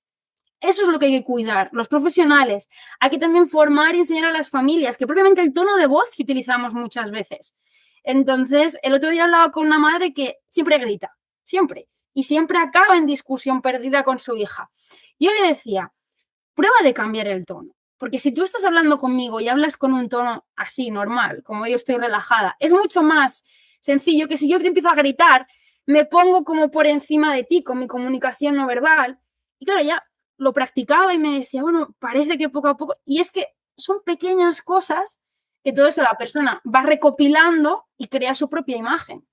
Speaker 2: eso es lo que hay que cuidar, los profesionales. Hay que también formar y enseñar a las familias, que propiamente el tono de voz que utilizamos muchas veces. Entonces, el otro día hablaba con una madre que siempre grita, siempre. Y siempre acaba en discusión perdida con su hija. Yo le decía, prueba de cambiar el tono. Porque si tú estás hablando conmigo y hablas con un tono así, normal, como yo estoy relajada, es mucho más sencillo que si yo te empiezo a gritar, me pongo como por encima de ti con mi comunicación no verbal. Y claro, ya lo practicaba y me decía, bueno, parece que poco a poco. Y es que son pequeñas cosas que todo eso la persona va recopilando y crea su propia imagen.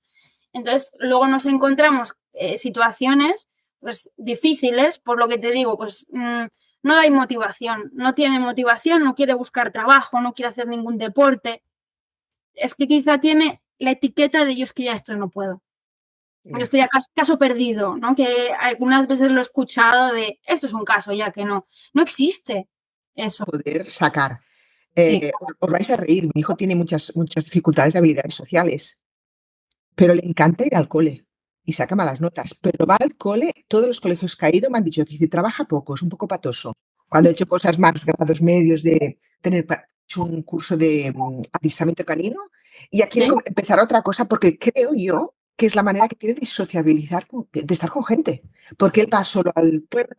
Speaker 2: Entonces, luego nos encontramos situaciones pues, difíciles, por lo que te digo, pues no hay motivación, no tiene motivación, no quiere buscar trabajo, no quiere hacer ningún deporte. Es que quizá tiene la etiqueta de yo es que ya esto no puedo. Yo estoy a caso perdido, ¿no? Que algunas veces lo he escuchado de esto es un caso ya que no existe eso.
Speaker 5: Poder sacar.
Speaker 2: Sí.
Speaker 5: Os vais a reír, mi hijo tiene muchas dificultades de habilidades sociales, pero le encanta ir al cole y saca malas notas, pero va al cole, todos los colegios que ha ido me han dicho, dice, trabaja poco, es un poco patoso. Cuando he hecho cosas más, grados medios, de tener hecho un curso de adiestramiento canino, y ya quiere
Speaker 2: ¿Sí?
Speaker 5: empezar otra cosa porque creo yo que es la manera que tiene de sociabilizar, de estar con gente, porque él va solo al pueblo,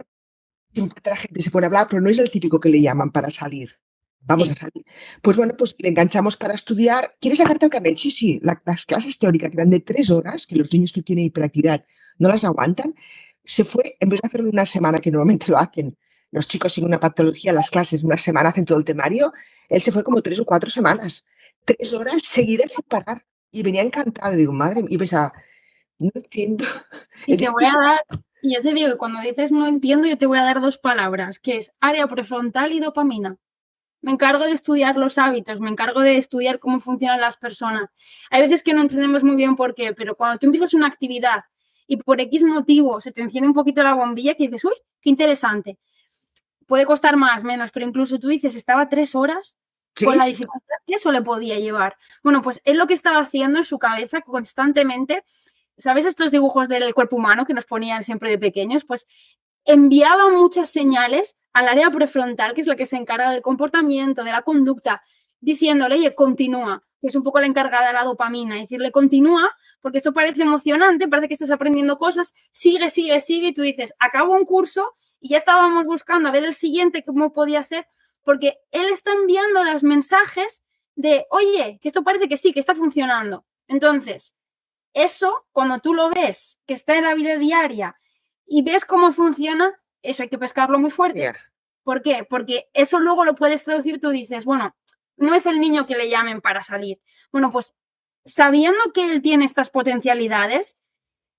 Speaker 5: siempre la gente se pone a hablar, pero no es el típico que le llaman para salir. Vamos
Speaker 2: Sí.
Speaker 5: a salir. Pues bueno, pues le enganchamos para estudiar. ¿Quieres sacarte el carnet? Sí, sí. Las clases teóricas que eran de 3 horas, que los niños que tienen hiperactividad no las aguantan, se fue, en vez de hacerlo en una semana, que normalmente lo hacen los chicos sin una patología, las clases, una semana hacen todo el temario, él se fue como 3 o 4 semanas. 3 horas seguidas sin parar. Y venía encantado. Digo, madre mía, y pensaba, no entiendo.
Speaker 2: Y te voy a dar, y yo te digo que cuando dices no entiendo, yo te voy a dar 2 palabras, que es área prefrontal y dopamina. Me encargo de estudiar los hábitos, me encargo de estudiar cómo funcionan las personas. Hay veces que no entendemos muy bien por qué, pero cuando tú empiezas una actividad y por X motivo se te enciende un poquito la bombilla, que dices, uy, qué interesante. Puede costar más, menos, pero incluso tú dices, estaba 3 horas con la dificultad que eso le podía llevar. Bueno, pues él lo que estaba haciendo en su cabeza constantemente, ¿sabes estos dibujos del cuerpo humano que nos ponían siempre de pequeños? Pues enviaba muchas señales al área prefrontal, que es la que se encarga del comportamiento, de la conducta, diciéndole, oye, continúa, que es un poco la encargada de la dopamina, y decirle, continúa, porque esto parece emocionante, parece que estás aprendiendo cosas, sigue, sigue, sigue, y tú dices, acabo un curso y ya estábamos buscando a ver el siguiente, cómo podía hacer, porque él está enviando los mensajes de, oye, que esto parece que sí, que está funcionando. Entonces, eso, cuando tú lo ves, que está en la vida diaria, y ves cómo funciona, eso hay que pescarlo muy fuerte.
Speaker 5: Yeah.
Speaker 2: ¿Por qué? Porque eso luego lo puedes traducir, tú dices, bueno, no es el niño que le llamen para salir. Bueno, pues sabiendo que él tiene estas potencialidades,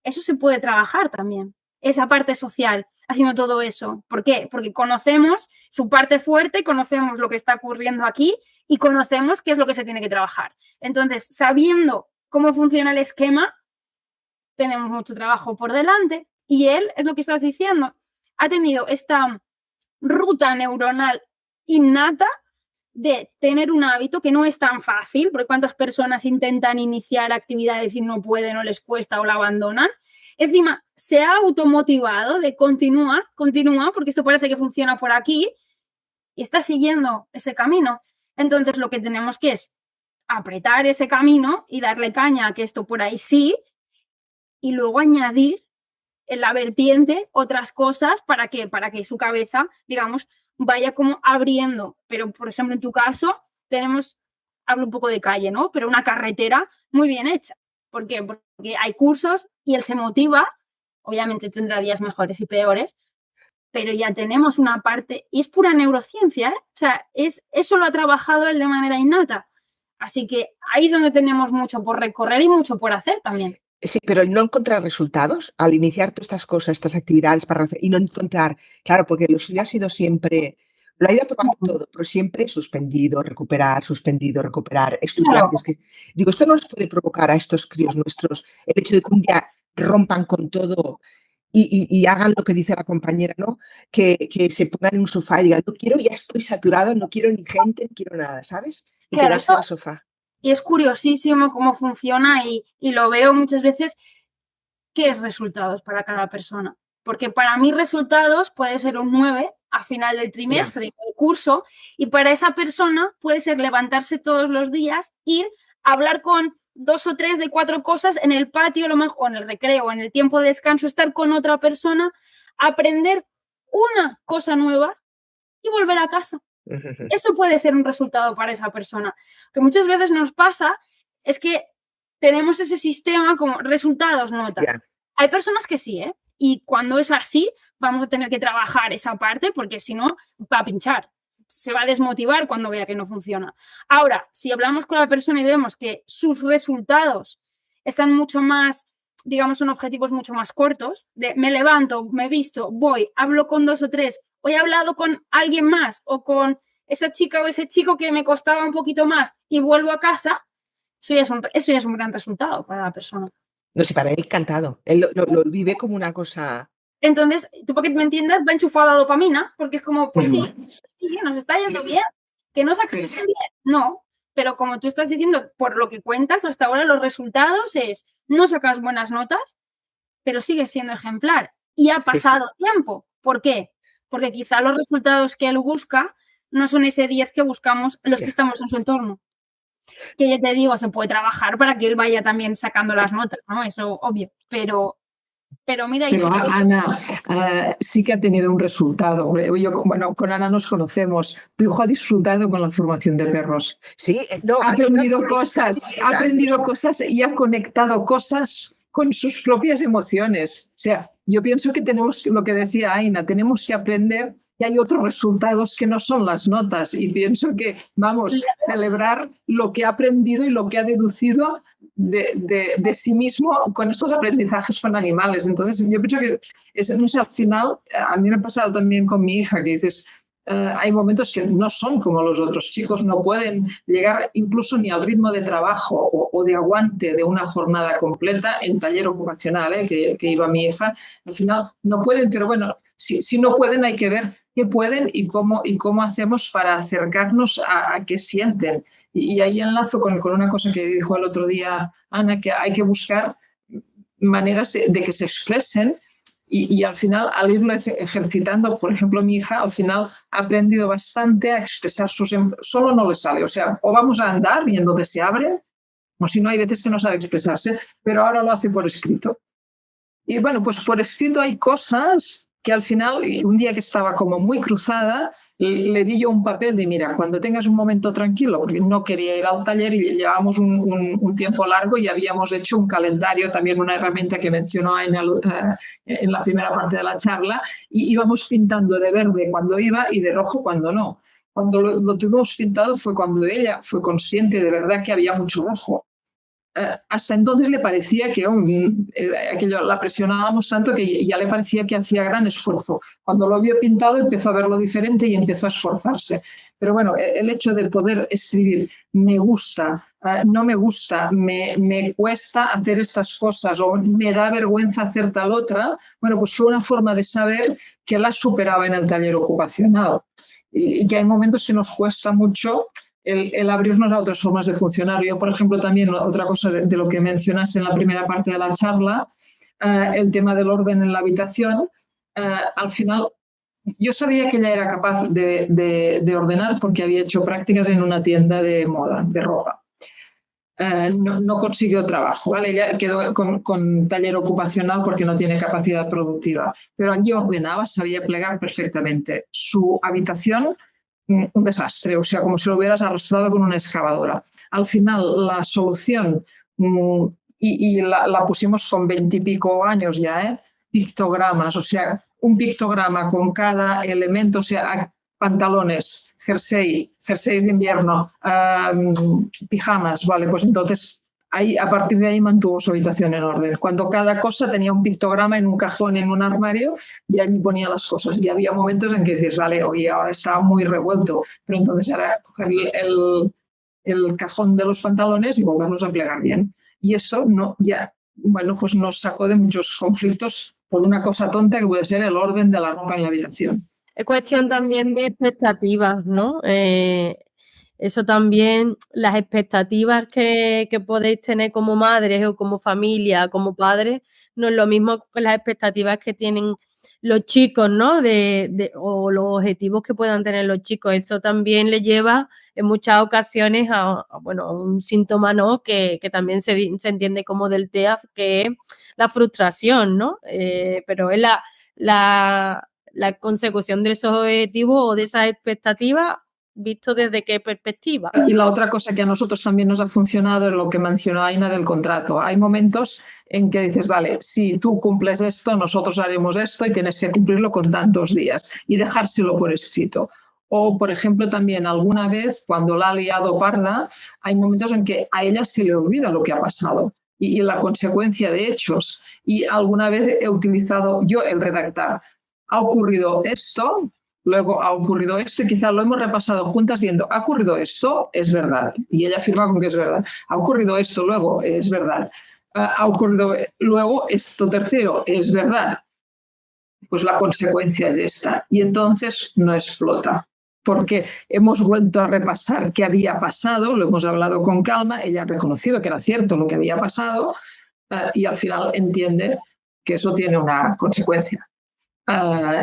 Speaker 2: eso se puede trabajar también. Esa parte social, haciendo todo eso. ¿Por qué? Porque conocemos su parte fuerte, conocemos lo que está ocurriendo aquí y conocemos qué es lo que se tiene que trabajar. Entonces, sabiendo cómo funciona el esquema, tenemos mucho trabajo por delante. Y él, es lo que estás diciendo, ha tenido esta ruta neuronal innata de tener un hábito que no es tan fácil, porque cuántas personas intentan iniciar actividades y no pueden o les cuesta o la abandonan. Encima, se ha automotivado de continúa, porque esto parece que funciona por aquí y está siguiendo ese camino. Entonces, lo que tenemos que es apretar ese camino y darle caña a que esto por ahí sí, y luego añadir en la vertiente otras cosas para que su cabeza, digamos, vaya como abriendo. Pero, por ejemplo, en tu caso, hablo un poco de calle, ¿no? Pero una carretera muy bien hecha. ¿Por qué? Porque hay cursos y él se motiva, obviamente tendrá días mejores y peores, pero ya tenemos una parte, y es pura neurociencia, ¿eh? O sea, eso lo ha trabajado él de manera innata. Así que ahí es donde tenemos mucho por recorrer y mucho por hacer también.
Speaker 5: Sí, pero no encontrar resultados al iniciar todas estas cosas, estas actividades y no encontrar, claro, porque lo suyo ha sido siempre, lo ha ido probando todo, pero siempre suspendido, recuperar, estudiar. Es que, digo, esto no les puede provocar a estos críos nuestros el hecho de que un día rompan con todo y hagan lo que dice la compañera, ¿no? Que se pongan en un sofá y digan, no quiero, ya estoy saturado, no quiero ni gente, no quiero nada, ¿sabes? Y
Speaker 2: claro,
Speaker 5: quedarse en el sofá.
Speaker 2: Y es curiosísimo cómo funciona y lo veo muchas veces, qué es resultados para cada persona. Porque para mí resultados puede ser un 9 a final del trimestre, del curso, y para esa persona puede ser levantarse todos los días, ir a hablar con 2 o 3 de 4 cosas en el patio, lo mejor, o en el recreo, o en el tiempo de descanso, estar con otra persona, aprender una cosa nueva y volver a casa. Eso puede ser un resultado para esa persona. Que muchas veces nos pasa es que tenemos ese sistema como resultados, notas. Yeah. Hay personas que sí, ¿eh? Y cuando es así, vamos a tener que trabajar esa parte porque si no, va a pinchar. Se va a desmotivar cuando vea que no funciona. Ahora, si hablamos con la persona y vemos que sus resultados están mucho más, digamos, son objetivos mucho más cortos, de me levanto, me visto, voy, hablo con 2 o 3, hoy he hablado con alguien más o con esa chica o ese chico que me costaba un poquito más y vuelvo a casa, eso ya es un gran resultado para la persona.
Speaker 5: No sé, para él encantado. Él lo vive como una cosa...
Speaker 2: Entonces, tú para que me entiendas, va enchufado la dopamina, porque es como, pues sí, nos está yendo bien. ¿Que no sacaste un 10? No, pero como tú estás diciendo, por lo que cuentas, hasta ahora los resultados es, no sacas buenas notas, pero sigues siendo ejemplar. Y ha pasado tiempo. ¿Por qué? Porque quizá los resultados que él busca no son ese 10 que buscamos los que estamos en su entorno. Que ya te digo, se puede trabajar para que él vaya también sacando las notas, ¿no? Eso obvio. Pero mira...
Speaker 4: Pero Ana sí que ha tenido un resultado. Bueno, con Ana nos conocemos. Tu hijo ha disfrutado con la formación de perros.
Speaker 5: Sí, no,
Speaker 4: Ha aprendido cosas y ha conectado cosas con sus propias emociones. O sea, yo pienso que tenemos, lo que decía Aina, tenemos que aprender que hay otros resultados que no son las notas. Y pienso que vamos a celebrar lo que ha aprendido y lo que ha deducido de sí mismo con estos aprendizajes con animales. Entonces, yo pienso que no sé, al final, a mí me ha pasado también con mi hija, que dices, hay momentos que no son como los otros chicos, no pueden llegar incluso ni al ritmo de trabajo o de aguante de una jornada completa en taller ocupacional, que iba mi hija. Al final no pueden, pero bueno, si no pueden hay que ver qué pueden y cómo hacemos para acercarnos a qué sienten. Y ahí enlazo con una cosa que dijo el otro día Ana, que hay que buscar maneras de que se expresen. Y al final, al irlo ejercitando, por ejemplo, mi hija al final ha aprendido bastante a expresar solo no le sale. O sea, o vamos a andar y entonces se abre, o si no, hay veces que no sabe expresarse, pero ahora lo hace por escrito. Y bueno, pues por escrito hay cosas que al final, un día que estaba como muy cruzada, le di yo un papel de, mira, cuando tengas un momento tranquilo, porque no quería ir al taller y llevábamos un tiempo largo y habíamos hecho un calendario, también una herramienta que mencionó en la primera parte de la charla, y íbamos pintando de verde cuando iba y de rojo cuando no. Cuando lo tuvimos pintado fue cuando ella fue consciente de verdad que había mucho rojo. Hasta entonces le parecía que aquello la presionábamos tanto que ya le parecía que hacía gran esfuerzo. Cuando lo vio pintado empezó a verlo diferente y empezó a esforzarse. Pero bueno, el hecho de poder escribir me gusta, no me gusta, me cuesta hacer estas cosas o me da vergüenza hacer tal otra, bueno, pues fue una forma de saber que la superaba en el taller ocupacional. Y que hay momentos que nos cuesta mucho el abrirnos a otras formas de funcionar. Yo, por ejemplo, también otra cosa de lo que mencionaste en la primera parte de la charla, el tema del orden en la habitación, al final yo sabía que ella era capaz de ordenar porque había hecho prácticas en una tienda de moda, de ropa. No consiguió trabajo, ¿vale? Ella quedó con taller ocupacional porque no tiene capacidad productiva, pero allí ordenaba, sabía plegar perfectamente. Su habitación, un desastre, o sea, como si lo hubieras arrastrado con una excavadora. Al final, la solución, y la pusimos con 20 y pico años ya, pictogramas, o sea, un pictograma con cada elemento, o sea, pantalones, jerseys de invierno, pijamas, vale, pues entonces a partir de ahí mantuvo su habitación en orden. Cuando cada cosa tenía un pictograma en un cajón, en un armario, y allí ponía las cosas. Y había momentos en que dices, vale, oye, ahora estaba muy revuelto, pero entonces era coger el cajón de los pantalones y volverlos a plegar bien. Y eso pues nos sacó de muchos conflictos por una cosa tonta que puede ser el orden de la ropa en la habitación.
Speaker 1: Es cuestión también de expectativas, ¿no? Eso también, las expectativas que podéis tener como madres o como familia, como padres, no es lo mismo que las expectativas que tienen los chicos, ¿no? O los objetivos que puedan tener los chicos. Eso también le lleva en muchas ocasiones a un síntoma, ¿no? Que también se entiende como del TEA, que es la frustración, ¿no? Pero es la consecución de esos objetivos o de esas expectativas, visto desde qué perspectiva.
Speaker 4: Y la otra cosa que a nosotros también nos ha funcionado es lo que mencionó Aina del contrato. Hay momentos en que dices, vale, si tú cumples esto, nosotros haremos esto y tienes que cumplirlo con tantos días y dejárselo por escrito. O, por ejemplo, también alguna vez cuando la ha liado parda, hay momentos en que a ella se le olvida lo que ha pasado y la consecuencia de hechos. Y alguna vez he utilizado yo el redactar. Ha ocurrido esto, luego ha ocurrido esto y quizás lo hemos repasado juntas diciendo, ha ocurrido esto, es verdad. Y ella afirma con que es verdad. Ha ocurrido esto, luego, es verdad. Ha ocurrido luego esto tercero, es verdad. Pues la consecuencia es esta. Y entonces no explota. porque hemos vuelto a repasar qué había pasado, lo hemos hablado con calma, ella ha reconocido que era cierto lo que había pasado y al final entiende que eso tiene una consecuencia.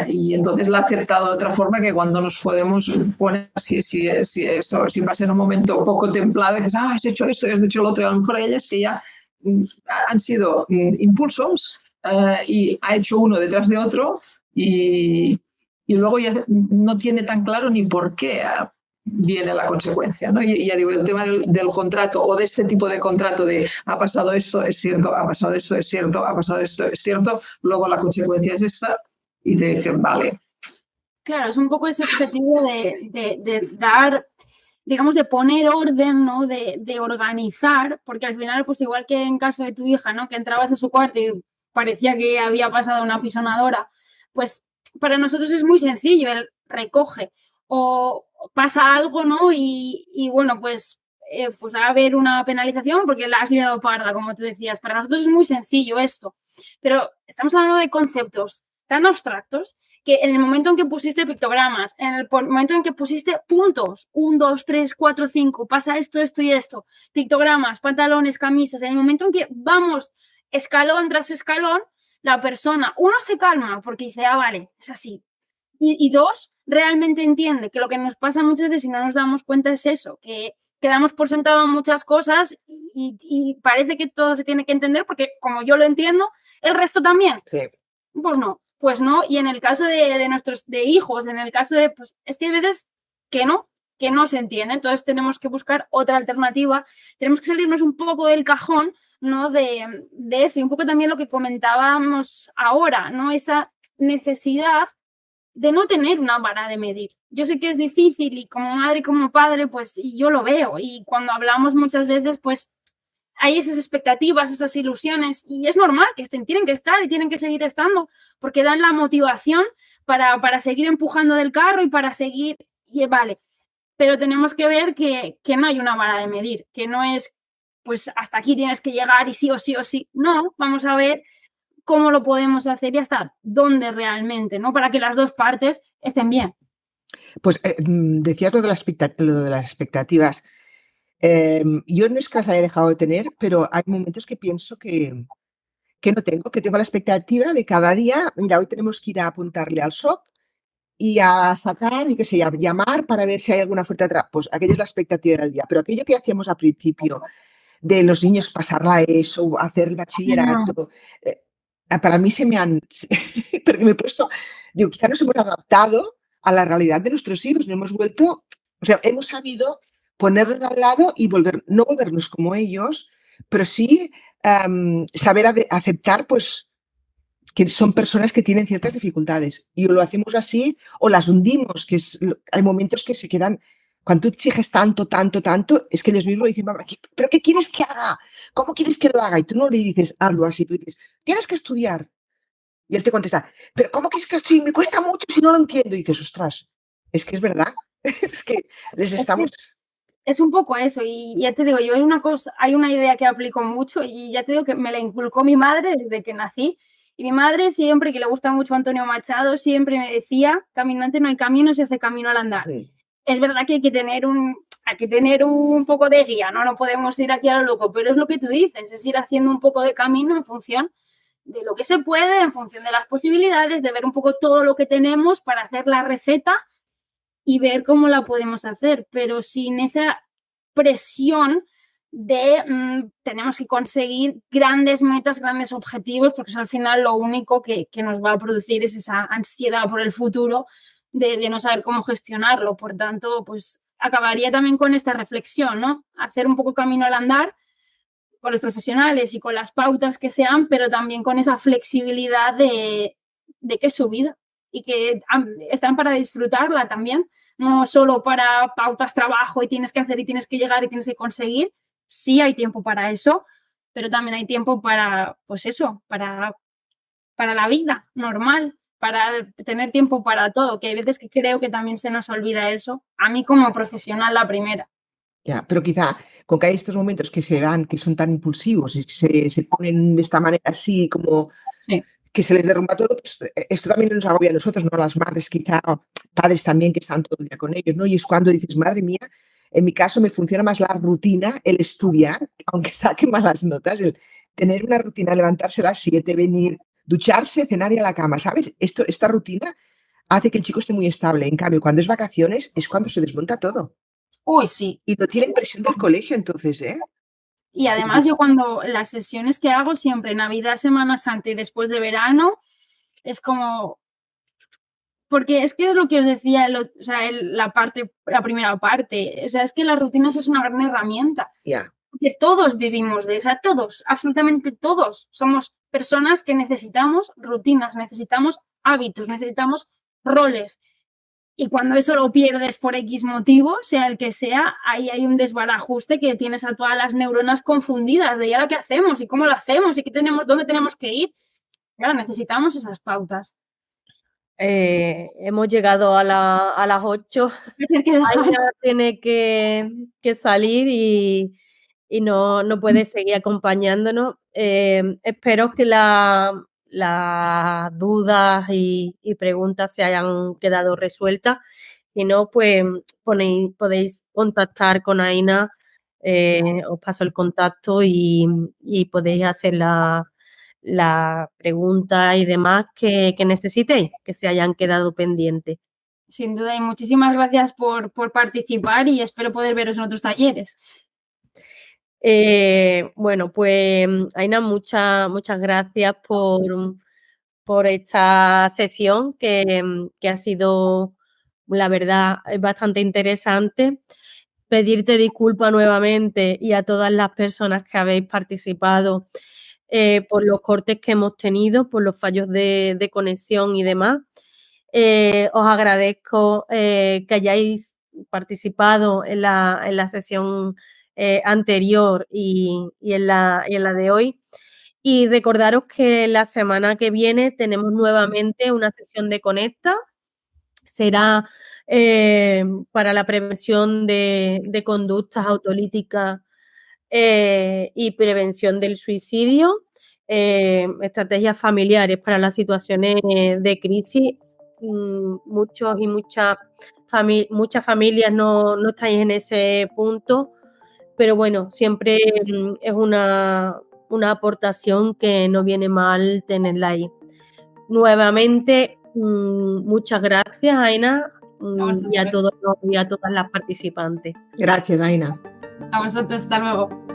Speaker 4: Y entonces la ha aceptado de otra forma, que cuando nos podemos poner, si pasa en un momento poco templado, y dices, has hecho esto, has hecho lo otro, y a lo mejor ellas que ya han sido impulsos y ha hecho uno detrás de otro y luego ya no tiene tan claro ni por qué viene la consecuencia, ¿no? Y ya digo, el tema del contrato o de ese tipo de contrato de ha pasado esto, es cierto, ha pasado esto, es cierto, ha pasado esto, es cierto, luego la consecuencia es esta y te dicen, vale.
Speaker 2: Claro, es un poco ese objetivo de dar, digamos, de poner orden, ¿no? De organizar, porque al final, pues igual que en caso de tu hija, ¿no? Que entrabas a su cuarto y parecía que había pasado una pisonadora, pues para nosotros es muy sencillo, el recoge o pasa algo, ¿no? Y bueno, pues va a haber una penalización porque la has liado parda, como tú decías. Para nosotros es muy sencillo esto, pero estamos hablando de conceptos tan abstractos que en el momento en que pusiste pictogramas, en el momento en que pusiste puntos, 1, 2, 3, 4, 5, pasa esto, esto y esto, pictogramas, pantalones, camisas, en el momento en que vamos escalón tras escalón, la persona, uno, se calma porque dice, vale, es así. Y dos, realmente entiende que lo que nos pasa muchas veces y no nos damos cuenta es eso, que quedamos por sentado en muchas cosas y parece que todo se tiene que entender porque como yo lo entiendo, el resto también.
Speaker 5: Sí.
Speaker 2: Pues no, y en el caso de nuestros hijos, en el caso de, pues es que hay veces que no se entiende, entonces tenemos que buscar otra alternativa, tenemos que salirnos un poco del cajón, ¿no? De eso, y un poco también lo que comentábamos ahora, ¿no? Esa necesidad de no tener una vara de medir. Yo sé que es difícil y como madre y como padre, pues yo lo veo, y cuando hablamos muchas veces, pues hay esas expectativas, esas ilusiones, y es normal que tienen que estar y tienen que seguir estando, porque dan la motivación para seguir empujando del carro y para seguir, y vale, pero tenemos que ver que no hay una vara de medir, que no es, pues hasta aquí tienes que llegar y sí o sí o sí, no, vamos a ver cómo lo podemos hacer y hasta dónde realmente, ¿no? Para que las dos partes estén bien.
Speaker 5: Pues decías lo de las expectativas. Yo no es que las haya dejado de tener, pero hay momentos que pienso que no tengo, que tengo la expectativa de cada día, mira, hoy tenemos que ir a apuntarle al SOC y a sacar, y qué sé, a llamar para ver si hay alguna oferta atrás. Pues aquella es la expectativa del día, pero aquello que hacíamos al principio de los niños pasarla eso, hacer el bachillerato, para mí se me han, porque me he puesto, digo, quizá nos hemos adaptado a la realidad de nuestros hijos, no hemos vuelto, o sea, hemos sabido ponerlos al lado y no volvernos como ellos, pero sí saber aceptar, pues, que son personas que tienen ciertas dificultades y o lo hacemos así o las hundimos, hay momentos que se quedan, cuando tú exiges tanto, es que ellos mismos dicen, mamá, ¿pero qué quieres que haga? ¿Cómo quieres que lo haga? Y tú no le dices, hazlo así, tú dices, tienes que estudiar. Y él te contesta, ¿pero cómo quieres que si me cuesta mucho si no lo entiendo? Y dices, ostras, es que es verdad, es que les estamos...
Speaker 2: Es un poco eso, y ya te digo, yo hay una idea que aplico mucho y ya te digo que me la inculcó mi madre desde que nací. Y mi madre siempre, que le gusta mucho Antonio Machado, siempre me decía, caminante no hay camino, se hace camino al andar. Sí. Es verdad que hay que tener un poco de guía, ¿no? No podemos ir aquí a lo loco, pero es lo que tú dices, es ir haciendo un poco de camino en función de lo que se puede, en función de las posibilidades, de ver un poco todo lo que tenemos para hacer la receta y ver cómo la podemos hacer, pero sin esa presión de tenemos que conseguir grandes metas, grandes objetivos, porque eso al final lo único que nos va a producir es esa ansiedad por el futuro de no saber cómo gestionarlo. Por tanto, pues acabaría también con esta reflexión, ¿no? Hacer un poco camino al andar con los profesionales y con las pautas que sean, pero también con esa flexibilidad de que es su vida y que están para disfrutarla también, no solo para pautas, trabajo y tienes que hacer y tienes que llegar y tienes que conseguir. Sí hay tiempo para eso, pero también hay tiempo para, pues eso, para la vida normal, para tener tiempo para todo, que hay veces que creo que también se nos olvida eso. A mí como profesional la primera.
Speaker 5: Ya, pero quizá con que hay estos momentos que se dan, que son tan impulsivos y se ponen de esta manera así como... Sí. Que se les derrumba todo, pues esto también nos agobia a nosotros, no a las madres, quizá padres también que están todo el día con ellos, ¿no? Y es cuando dices, madre mía, en mi caso me funciona más la rutina, el estudiar, aunque saque malas notas, el tener una rutina, levantarse a las 7, venir, ducharse, cenar y a la cama, ¿sabes? Esta rutina hace que el chico esté muy estable. En cambio, cuando es vacaciones es cuando se desmonta todo.
Speaker 2: Uy, sí.
Speaker 5: Y no tienen presión del colegio entonces, ¿eh?
Speaker 2: Y además yo cuando las sesiones que hago siempre, Navidad, Semana Santa y después de verano, es como... Porque es que es lo que os decía, o sea, la primera parte, o sea, es que las rutinas es una gran herramienta.
Speaker 5: Ya.
Speaker 2: Que todos vivimos de esa, todos, absolutamente todos. Somos personas que necesitamos rutinas, necesitamos hábitos, necesitamos roles. Y cuando eso lo pierdes por X motivo, sea el que sea, ahí hay un desbarajuste que tienes a todas las neuronas confundidas de ¿y ahora qué hacemos? ¿Y cómo lo hacemos? ¿Y dónde tenemos que ir? Claro, necesitamos esas pautas.
Speaker 1: Hemos llegado a las 8. Aina tiene que salir y no puede seguir acompañándonos. Espero que las dudas y preguntas se hayan quedado resueltas. Si no, pues podéis contactar con Aina, os paso el contacto y podéis hacer la pregunta y demás que necesitéis, que se hayan quedado pendientes.
Speaker 2: Sin duda, y muchísimas gracias por participar y espero poder veros en otros talleres.
Speaker 1: Bueno, pues Aina, muchas gracias por esta sesión que ha sido, la verdad, bastante interesante. Pedirte disculpas nuevamente y a todas las personas que habéis participado por los cortes que hemos tenido, por los fallos de conexión y demás. Os agradezco que hayáis participado en la sesión anterior y en la de hoy. Y recordaros que la semana que viene tenemos nuevamente una sesión de Conecta. Será para la prevención de conductas autolíticas y prevención del suicidio, estrategias familiares para las situaciones de crisis. Muchos y muchas familias no estáis en ese punto, pero bueno, siempre es una aportación que no viene mal tenerla ahí. Nuevamente, muchas gracias, Aina, y a todas las participantes.
Speaker 5: Gracias, Aina.
Speaker 2: A vosotros, hasta luego.